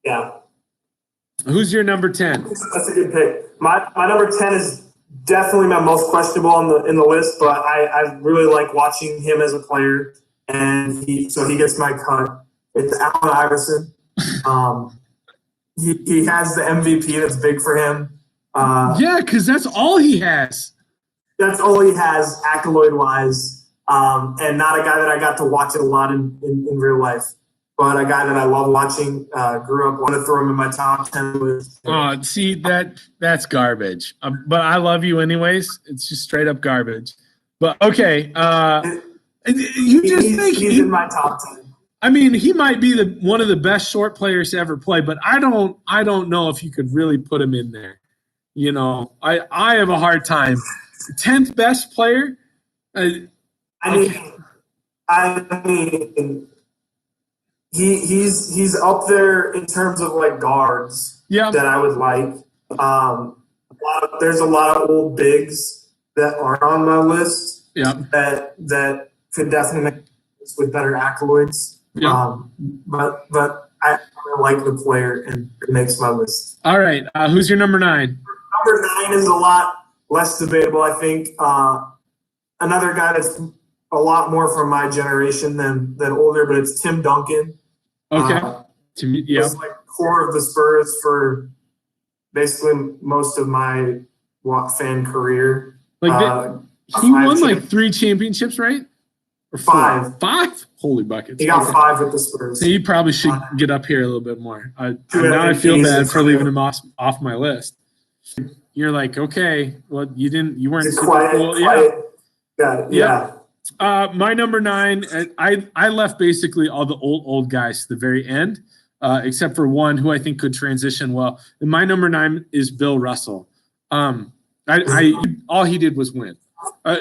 Yeah. Who's your number 10? That's a good pick. My number 10 is definitely my most questionable in the list, but I really like watching him as a player, and he gets my cut. It's Allen Iverson. He has the MVP that's big for him. Yeah, because that's all he has. That's all he has, accolade-wise, and not a guy that I got to watch a lot in real life, but a guy that I love watching. Grew up, want to throw him in my top 10 list. See, that's garbage. But I love you anyways. It's just straight up garbage. But okay, he's in my top 10. I mean, he might be one of the best short players to ever play, but I don't know if you could really put him in there. You know, I have a hard time. 10th best player. I mean, he's up there in terms of like guards. Yeah. That I would like. There's a lot of old bigs that are on my list. Yeah. That could definitely make this with better accolades. Yeah. But I like the player, and it makes my list. All right. Who's your number 9? Number 9 is a lot less debatable, I think. Another guy that's a lot more from my generation than older, but it's Tim Duncan. Okay. Yeah. Was like core of the Spurs for basically most of my fan career. Like he won like 3 championships, right? Or 5. 5? Holy buckets. He got 5 with the Spurs. So he probably should get up here a little bit more. Now I feel bad for leaving him off my list. You're like, okay, well, you weren't super quiet, cool. Quiet. Yeah. My number 9, I left basically all the old guys to the very end, except for one who I think could transition well. And my number 9 is Bill Russell. All he did was win.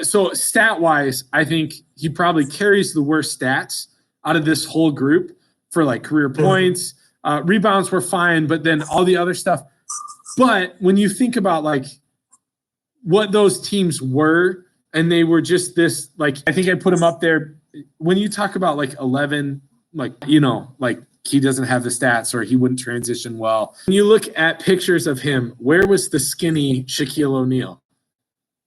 So stat-wise, I think he probably carries the worst stats out of this whole group for like career points. Rebounds were fine, but then all the other stuff. But when you think about like what those teams were, and they were just this, like, I think I put him up there. When you talk about like 11, like, you know, like he doesn't have the stats or he wouldn't transition well. When you look at pictures of him, where was the skinny Shaquille O'Neal?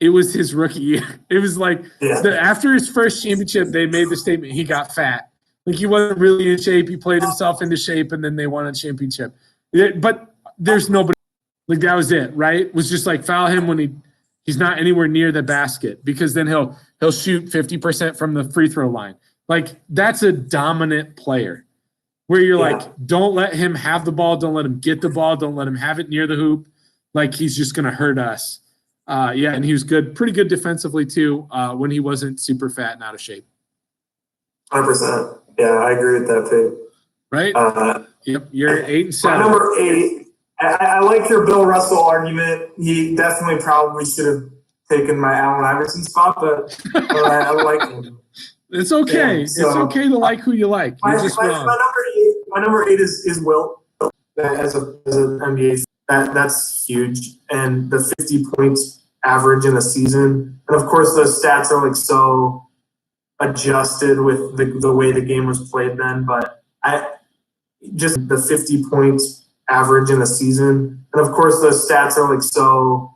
It was his rookie year. It was like after his first championship, they made the statement he got fat. Like he wasn't really in shape. He played himself into shape, and then they won a championship. But there's nobody. Like that was it, right? It was just like foul him when he's not anywhere near the basket, because then he'll shoot 50% from the free throw line. Like that's a dominant player where you're like, don't let him have the ball. Don't let him get the ball. Don't let him have it near the hoop. Like he's just going to hurt us. And he was pretty good defensively too, when he wasn't super fat and out of shape. 100%. Yeah, I agree with that pick. Right? Yep. You're 8 and 7. My number 8. I like your Bill Russell argument. He definitely probably should have taken my Allen Iverson spot, but I like him. It's okay. Yeah, so, it's okay to like who you like. You're just wrong. My number 8 is Wilt as an NBA. That's huge, and the 50 points average in a season, and of course those stats are like so adjusted with the way the game was played then. But just the 50 points average in a season, and of course those stats are like so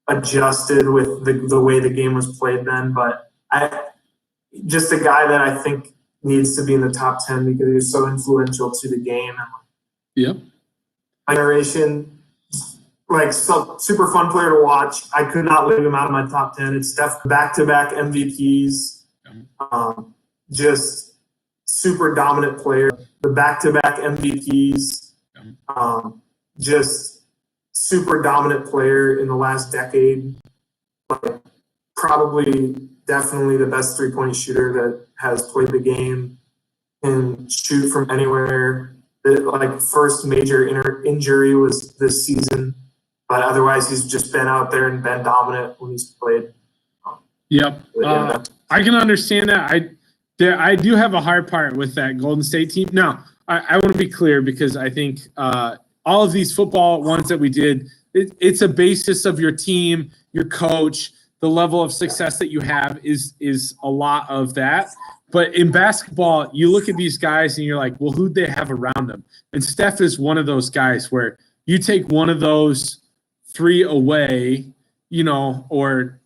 adjusted with the way the game was played then. But just a guy that I think needs to be in the top 10 because he was so influential to the game. Yep. Generation, like super fun player to watch. I could not leave him out of my top 10. It's definitely back-to-back MVPs. Just super dominant player. The back-to-back MVPs. Just super dominant player in the last decade. Like, probably definitely the best three-point shooter that has played the game and shoot from anywhere. The first major injury was this season, but otherwise he's just been out there and been dominant when he's played. Yep. I can understand that. I do have a hard part with that Golden State team. Now, I want to be clear because I think all of these football ones that we did, it's a basis of your team, your coach, the level of success that you have is a lot of that. But in basketball, you look at these guys and you're like, well, who'd they have around them? And Steph is one of those guys where you take one of those three away, or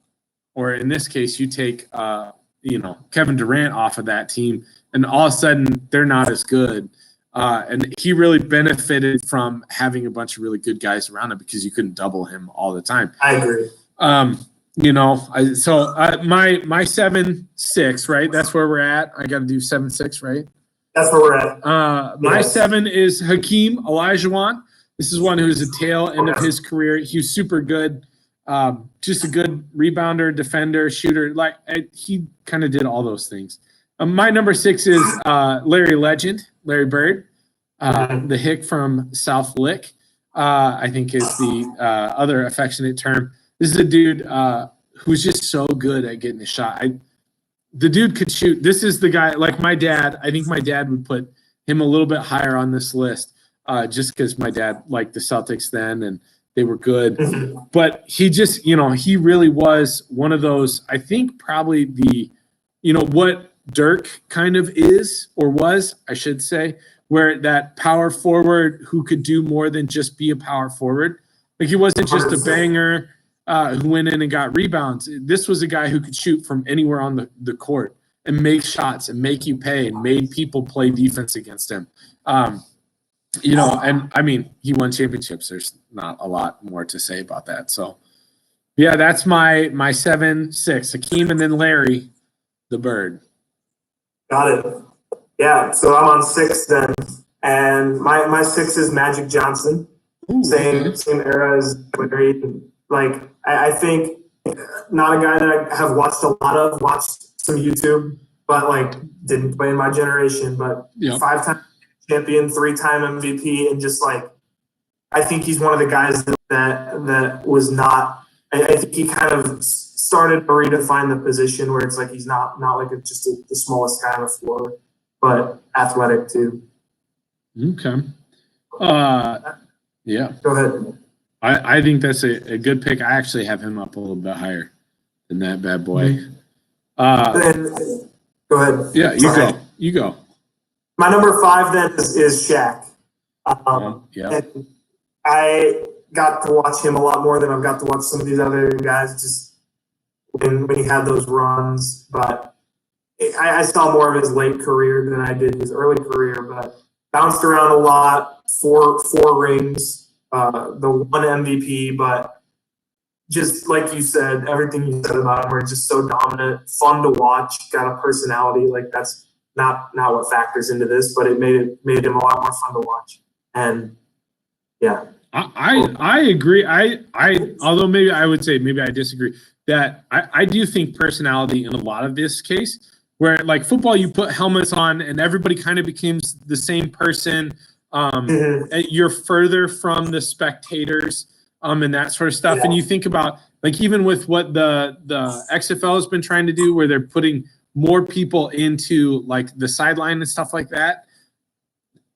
in this case, you take Kevin Durant off of that team, and all of a sudden they're not as good. And he really benefited from having a bunch of really good guys around him because you couldn't double him all the time. I agree. My 7-6, right? That's where we're at. I got to do 7-6, right? That's where we're at. My 7 is Hakeem Olajuwon. This is one who's a tail end of his career. He was super good. Just a good rebounder, defender, shooter. He kind of did all those things. My number 6 is Larry Bird, the hick from South Lick, I think is the other affectionate term. This is a dude who's just so good at getting a shot. The dude could shoot. This is the guy, like my dad. I think my dad would put him a little bit higher on this list just because my dad liked the Celtics then and they were good. But he just, he really was one of those, I think probably what Dirk kind of is or was, I should say, where that power forward who could do more than just be a power forward. Like he wasn't just a banger who went in and got rebounds. This was a guy who could shoot from anywhere on the court and make shots and make you pay and made people play defense against him. And I mean, he won championships. There's not a lot more to say about that. So, yeah, that's my 7-6. Hakeem and then Larry, the Bird. Got it. Yeah, so I'm on 6 then. And my 6 is Magic Johnson. Ooh, same era as Larry. I think not a guy that I have watched a lot of, watched some YouTube, but didn't play in my generation, but 5-time champion, 3-time MVP, and just I think he's one of the guys that was not. I think he kind of started to redefine the position where it's he's not just the smallest guy on the floor, but athletic too. Okay. Yeah. Go ahead. I think that's a good pick. I actually have him up a little bit higher than that bad boy. Then, go ahead. Yeah, you go. My number 5 then is Shaq. And I got to watch him a lot more than I've got to watch some of these other guys just when he had those runs. But I saw more of his late career than I did his early career, but bounced around a lot, four rings. The one MVP, but just like you said, everything you said about him, where just so dominant, fun to watch, got a personality. That's not what factors into this, but it made him a lot more fun to watch. And yeah, I agree. I although maybe I would say maybe I disagree that I do think personality in a lot of this case, where football, you put helmets on and everybody kind of becomes the same person. You're further from the spectators and that sort of stuff. Yeah. And you think about even with what the XFL has been trying to do, where they're putting more people into the sideline and stuff like that.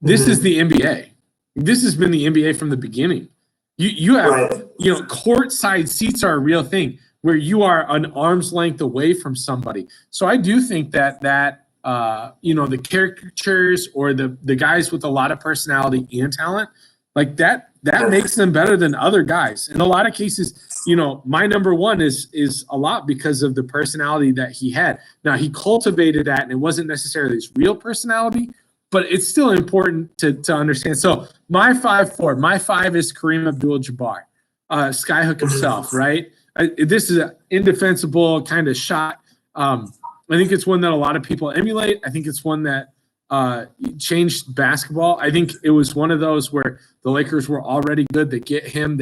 This is the NBA. This has been the NBA from the beginning. You have courtside seats are a real thing where you are an arm's length away from somebody. So I do think that the caricatures or the guys with a lot of personality and talent, that makes them better than other guys. In a lot of cases, my number 1 is a lot because of the personality that he had. Now, he cultivated that, and it wasn't necessarily his real personality, but it's still important to understand. So my 5 is Kareem Abdul-Jabbar, Skyhook himself, right? This is an indefensible kind of shot. I think it's one that a lot of people emulate. I think it's one that changed basketball. I think it was one of those where the Lakers were already good. They get him,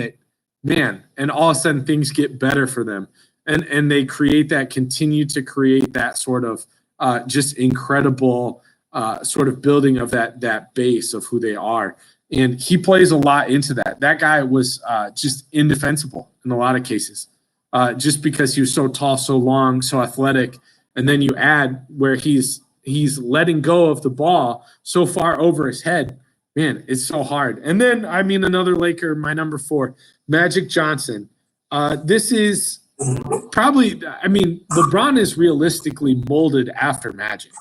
and all of a sudden things get better for them. And they continue to create that sort of just incredible sort of building of that base of who they are. And he plays a lot into that. That guy was just indefensible in a lot of cases just because he was so tall, so long, so athletic. And then you add where his he's letting go of the ball so far over his head. Man, it's so hard. And then, I mean, another Laker, my number 4, Magic Johnson. This is probably, I mean, LeBron is realistically molded after Magic,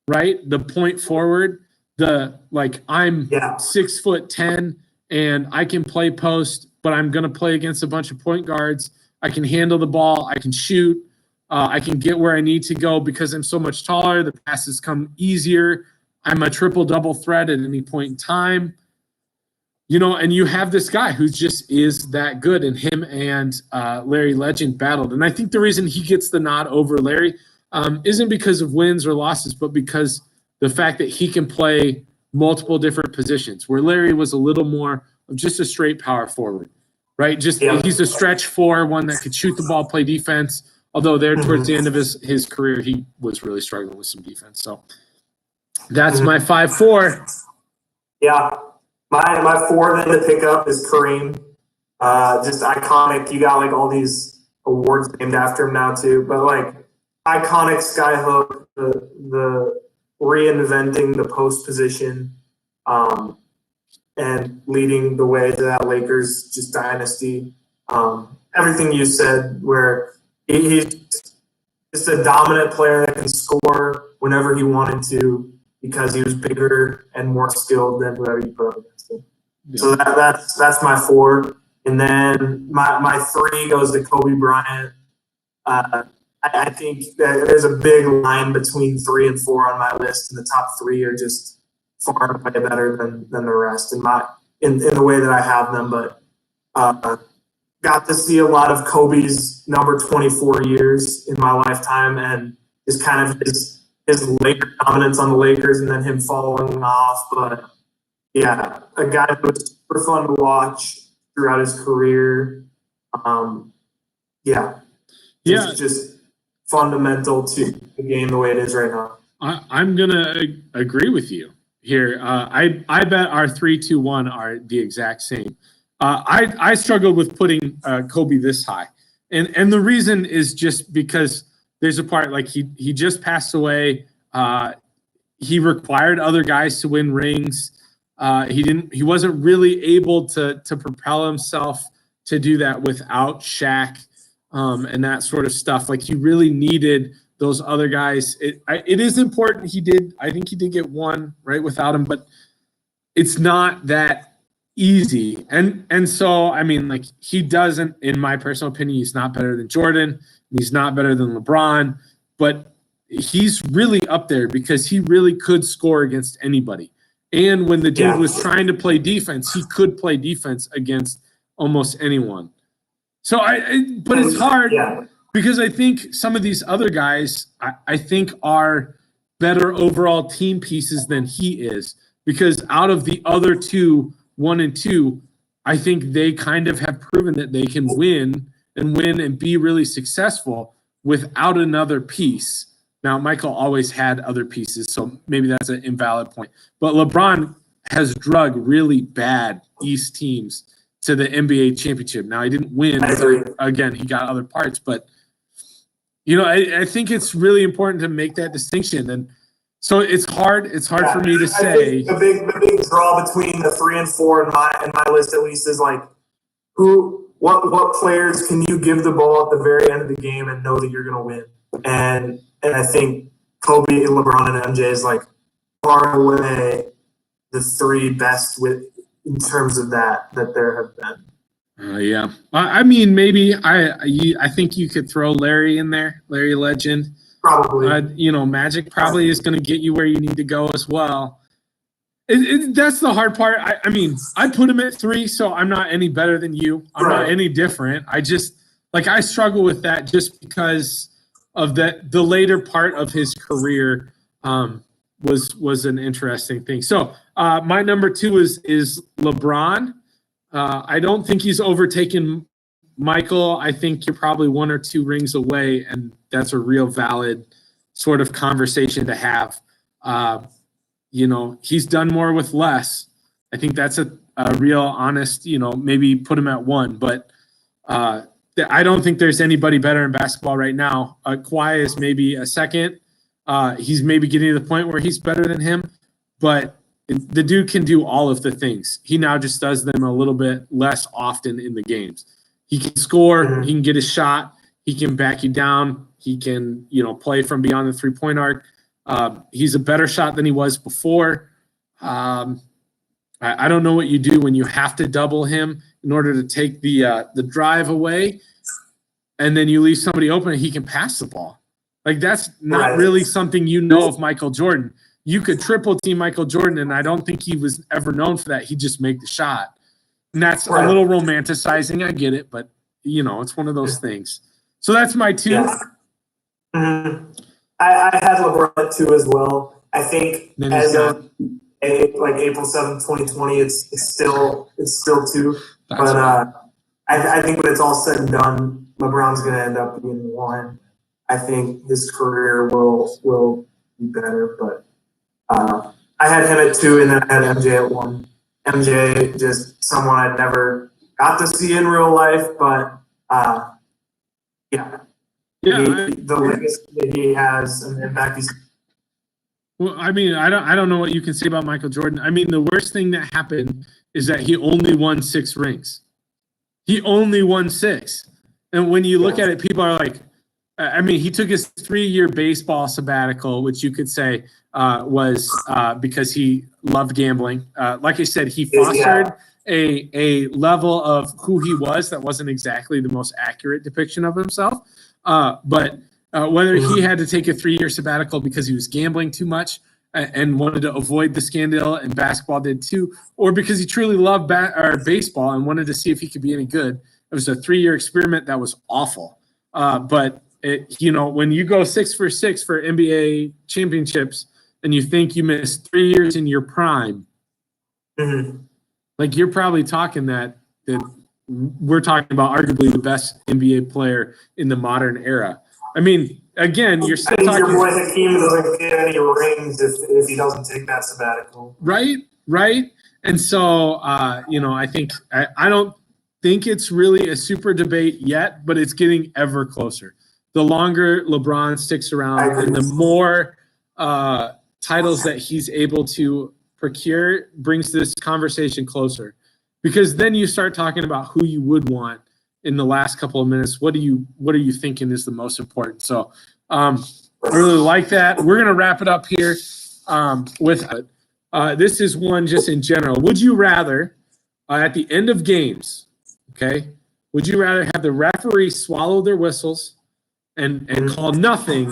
right? The point forward, I'm 6'10" and I can play post, but I'm going to play against a bunch of point guards. I can handle the ball. I can shoot. I can get where I need to go because I'm so much taller. The passes come easier. I'm a triple-double threat at any point in time. You know, and you have this guy who just is that good, and him and Larry Legend battled. And I think the reason he gets the nod over Larry isn't because of wins or losses, but because the fact that he can play multiple different positions, where Larry was a little more of just a straight power forward, right? He's a stretch 4, one that could shoot the ball, play defense. Although there towards the end of his career, he was really struggling with some defense. So that's my 5-4. Yeah. My 4 then to pick up is Kareem. Just iconic. You got like all these awards named after him now too. But like iconic skyhook, the reinventing the post position, and leading the way to that Lakers just dynasty. Everything you said, where he's just a dominant player that can score whenever he wanted to because he was bigger and more skilled than whoever you put up against him. Yeah. So that's my 4. And then my 3 goes to Kobe Bryant. I think that there's a big line between 3 and 4 on my list, and the top 3 are just far and away better than the rest in the way that I have them. But got to see a lot of Kobe's number 24 years in my lifetime, and just kind of his Laker dominance on the Lakers, and then him falling off. But yeah, a guy that was super fun to watch throughout his career. Just fundamental to the game the way it is right now. I'm gonna agree with you here. I bet our 3, 2, 1 are the exact same. I struggled with putting Kobe this high, and the reason is just because there's a part like he just passed away. He required other guys to win rings. He wasn't really able to propel himself to do that without Shaq and that sort of stuff. Like he really needed those other guys. It is important. I think he did get one right without him, but it's not that easy. And so, I mean, like he doesn't, in my personal opinion, he's not better than Jordan. He's not better than LeBron, but he's really up there because he really could score against anybody. And when the dude was trying to play defense, he could play defense against almost anyone. So but it's hard because I think some of these other guys, I think are better overall team pieces than he is, because out of the other 2, 1 and 2, I think they kind of have proven that they can win and be really successful without another piece. Now, Michael always had other pieces, so maybe that's an invalid point. But LeBron has drug really bad East teams to the NBA championship. Now, he didn't win. Again, he got other parts. But, you know, I think it's really important to make that distinction. And so it's hard. It's hard for me to say. The big draw between the 3 and 4 in my list, at least, is like what players can you give the ball at the very end of the game and know that you're going to win? And I think Kobe, LeBron, and MJ is like far away the 3 best in terms of that there have been. Yeah, I mean, maybe I think you could throw Larry in there, Larry Legend. Probably. You know, Magic probably is going to get you where you need to go as well. That's the hard part. I mean, I put him at 3, so I'm not any better than you. I'm not any different. I just I struggle with that just because of the later part of his career was an interesting thing. So my number 2 is LeBron. I don't think he's overtaken Michael. I think you're probably 1 or 2 rings away, and that's a real valid sort of conversation to have. You know, he's done more with less. I think that's a real honest, you know, maybe put him at 1, but I don't think there's anybody better in basketball right now. Kawhi is maybe a second, He's maybe getting to the point where he's better than him, but the dude can do all of the things. He now just does them a little bit less often in the games. He can score. He can get a shot. He can back you down. He can, play from beyond the three-point arc. He's a better shot than he was before. I don't know what you do when you have to double him in order to take the drive away, and then you leave somebody open and he can pass the ball. Like, that's not really something of Michael Jordan. You could triple team Michael Jordan, and I don't think he was ever known for that. He'd just make the shot. And that's a little romanticizing. I get it, but, it's one of those things. So that's my two. Yeah. Mm-hmm. I had LeBron at 2 as well. I think as of April 7th, 2020, it's still 2. But I think when it's all said and done, LeBron's going to end up being 1. I think his career will be better, but I had him at 2, and then I had MJ at 1. MJ, just someone I'd never got to see in real life, but the legacy that he has and the impact he's. Well, I mean, I don't know what you can say about Michael Jordan. I mean, the worst thing that happened is that he only won 6 rings. He only won 6, and when you look at it, people are like, I mean, he took his 3-year baseball sabbatical, which you could say was because he loved gambling. Like I said, he fostered a level of who he was that wasn't exactly the most accurate depiction of himself. But whether he had to take a 3-year sabbatical because he was gambling too much and wanted to avoid the scandal, and basketball did too, or because he truly loved baseball and wanted to see if he could be any good, it was a 3-year experiment that was awful. But when you go 6 for 6 for NBA championships and you think you missed 3 years in your prime, like, you're probably talking that we're talking about arguably the best NBA player in the modern era. I mean, again, you're still talking. Your boy Hakeem doesn't get any rings if he doesn't take that sabbatical. Right. And so, I think I don't think it's really a super debate yet, but it's getting ever closer. The longer LeBron sticks around and the more titles that he's able to procure brings this conversation closer. Because then you start talking about who you would want in the last couple of minutes. What are you thinking is the most important? So I really like that. We're going to wrap it up here with this is one just in general. Would you rather at the end of games, okay, would you rather have the referee swallow their whistles and call nothing,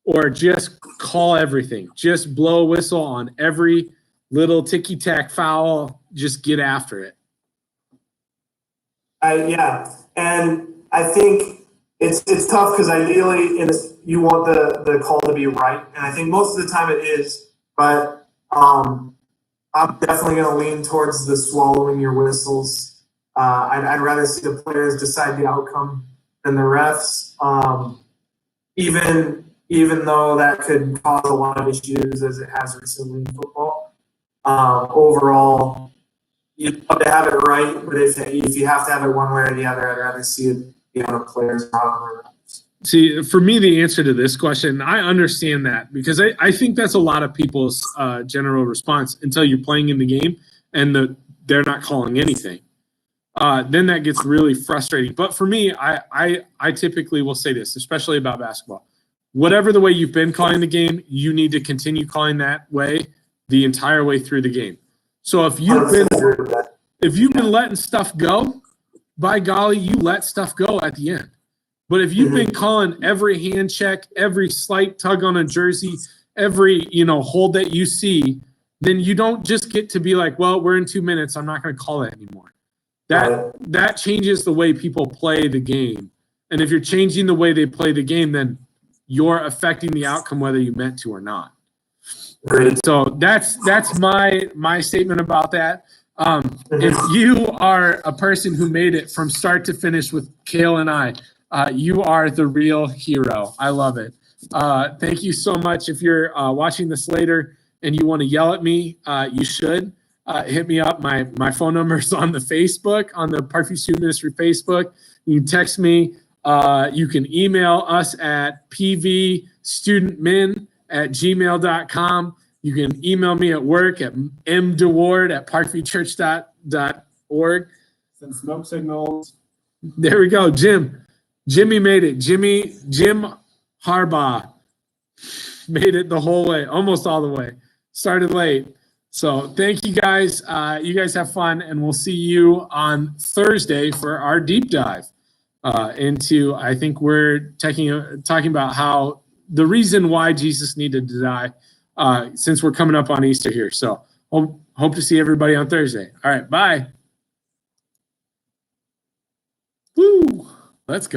or just call everything? Just blow a whistle on every little ticky-tack foul, just get after it. And I think it's tough because ideally you want the call to be right, and I think most of the time it is, but I'm definitely going to lean towards the swallowing your whistles. I'd rather see the players decide the outcome than the refs, even though that could cause a lot of issues as it has recently in football. Overall, you'd love to have it right, but if you have to have it one way or the other, I'd rather see it be on the players not on the refs. See, for me, the answer to this question, I understand that, because I think that's a lot of people's general response until you're playing in the game and they're not calling anything. Then that gets really frustrating. But for me, I typically will say this, especially about basketball. Whatever the way you've been calling the game, you need to continue calling that way the entire way through the game. So if you've been letting stuff go, by golly, you let stuff go at the end. But if you've been calling every hand check, every slight tug on a jersey, every hold that you see, then you don't just get to be like, well, we're in 2 minutes, I'm not going to call it anymore. That changes the way people play the game. And if you're changing the way they play the game, then you're affecting the outcome whether you meant to or not. And so that's my statement about that. If you are a person who made it from start to finish with Kale and I, you are the real hero. I love it. Thank you so much. If you're watching this later and you want to yell at me, you should. Hit me up. My phone number is on the Facebook, on the Parkview Student Ministry Facebook. You can text me. You can email us at pvstudentmin mdeward@gmail.com. You can email me at work at mdeward@parkviewchurch.org. Send smoke signals. There we go. Jimmy made it. Jim Harbaugh made it the whole way, almost all the way. Started late. So thank you guys. You guys have fun, and we'll see you on Thursday for our deep dive into, I think we're talking about how the reason why Jesus needed to die, since we're coming up on Easter here. So hope to see everybody on Thursday. All right, bye. Woo! Let's go.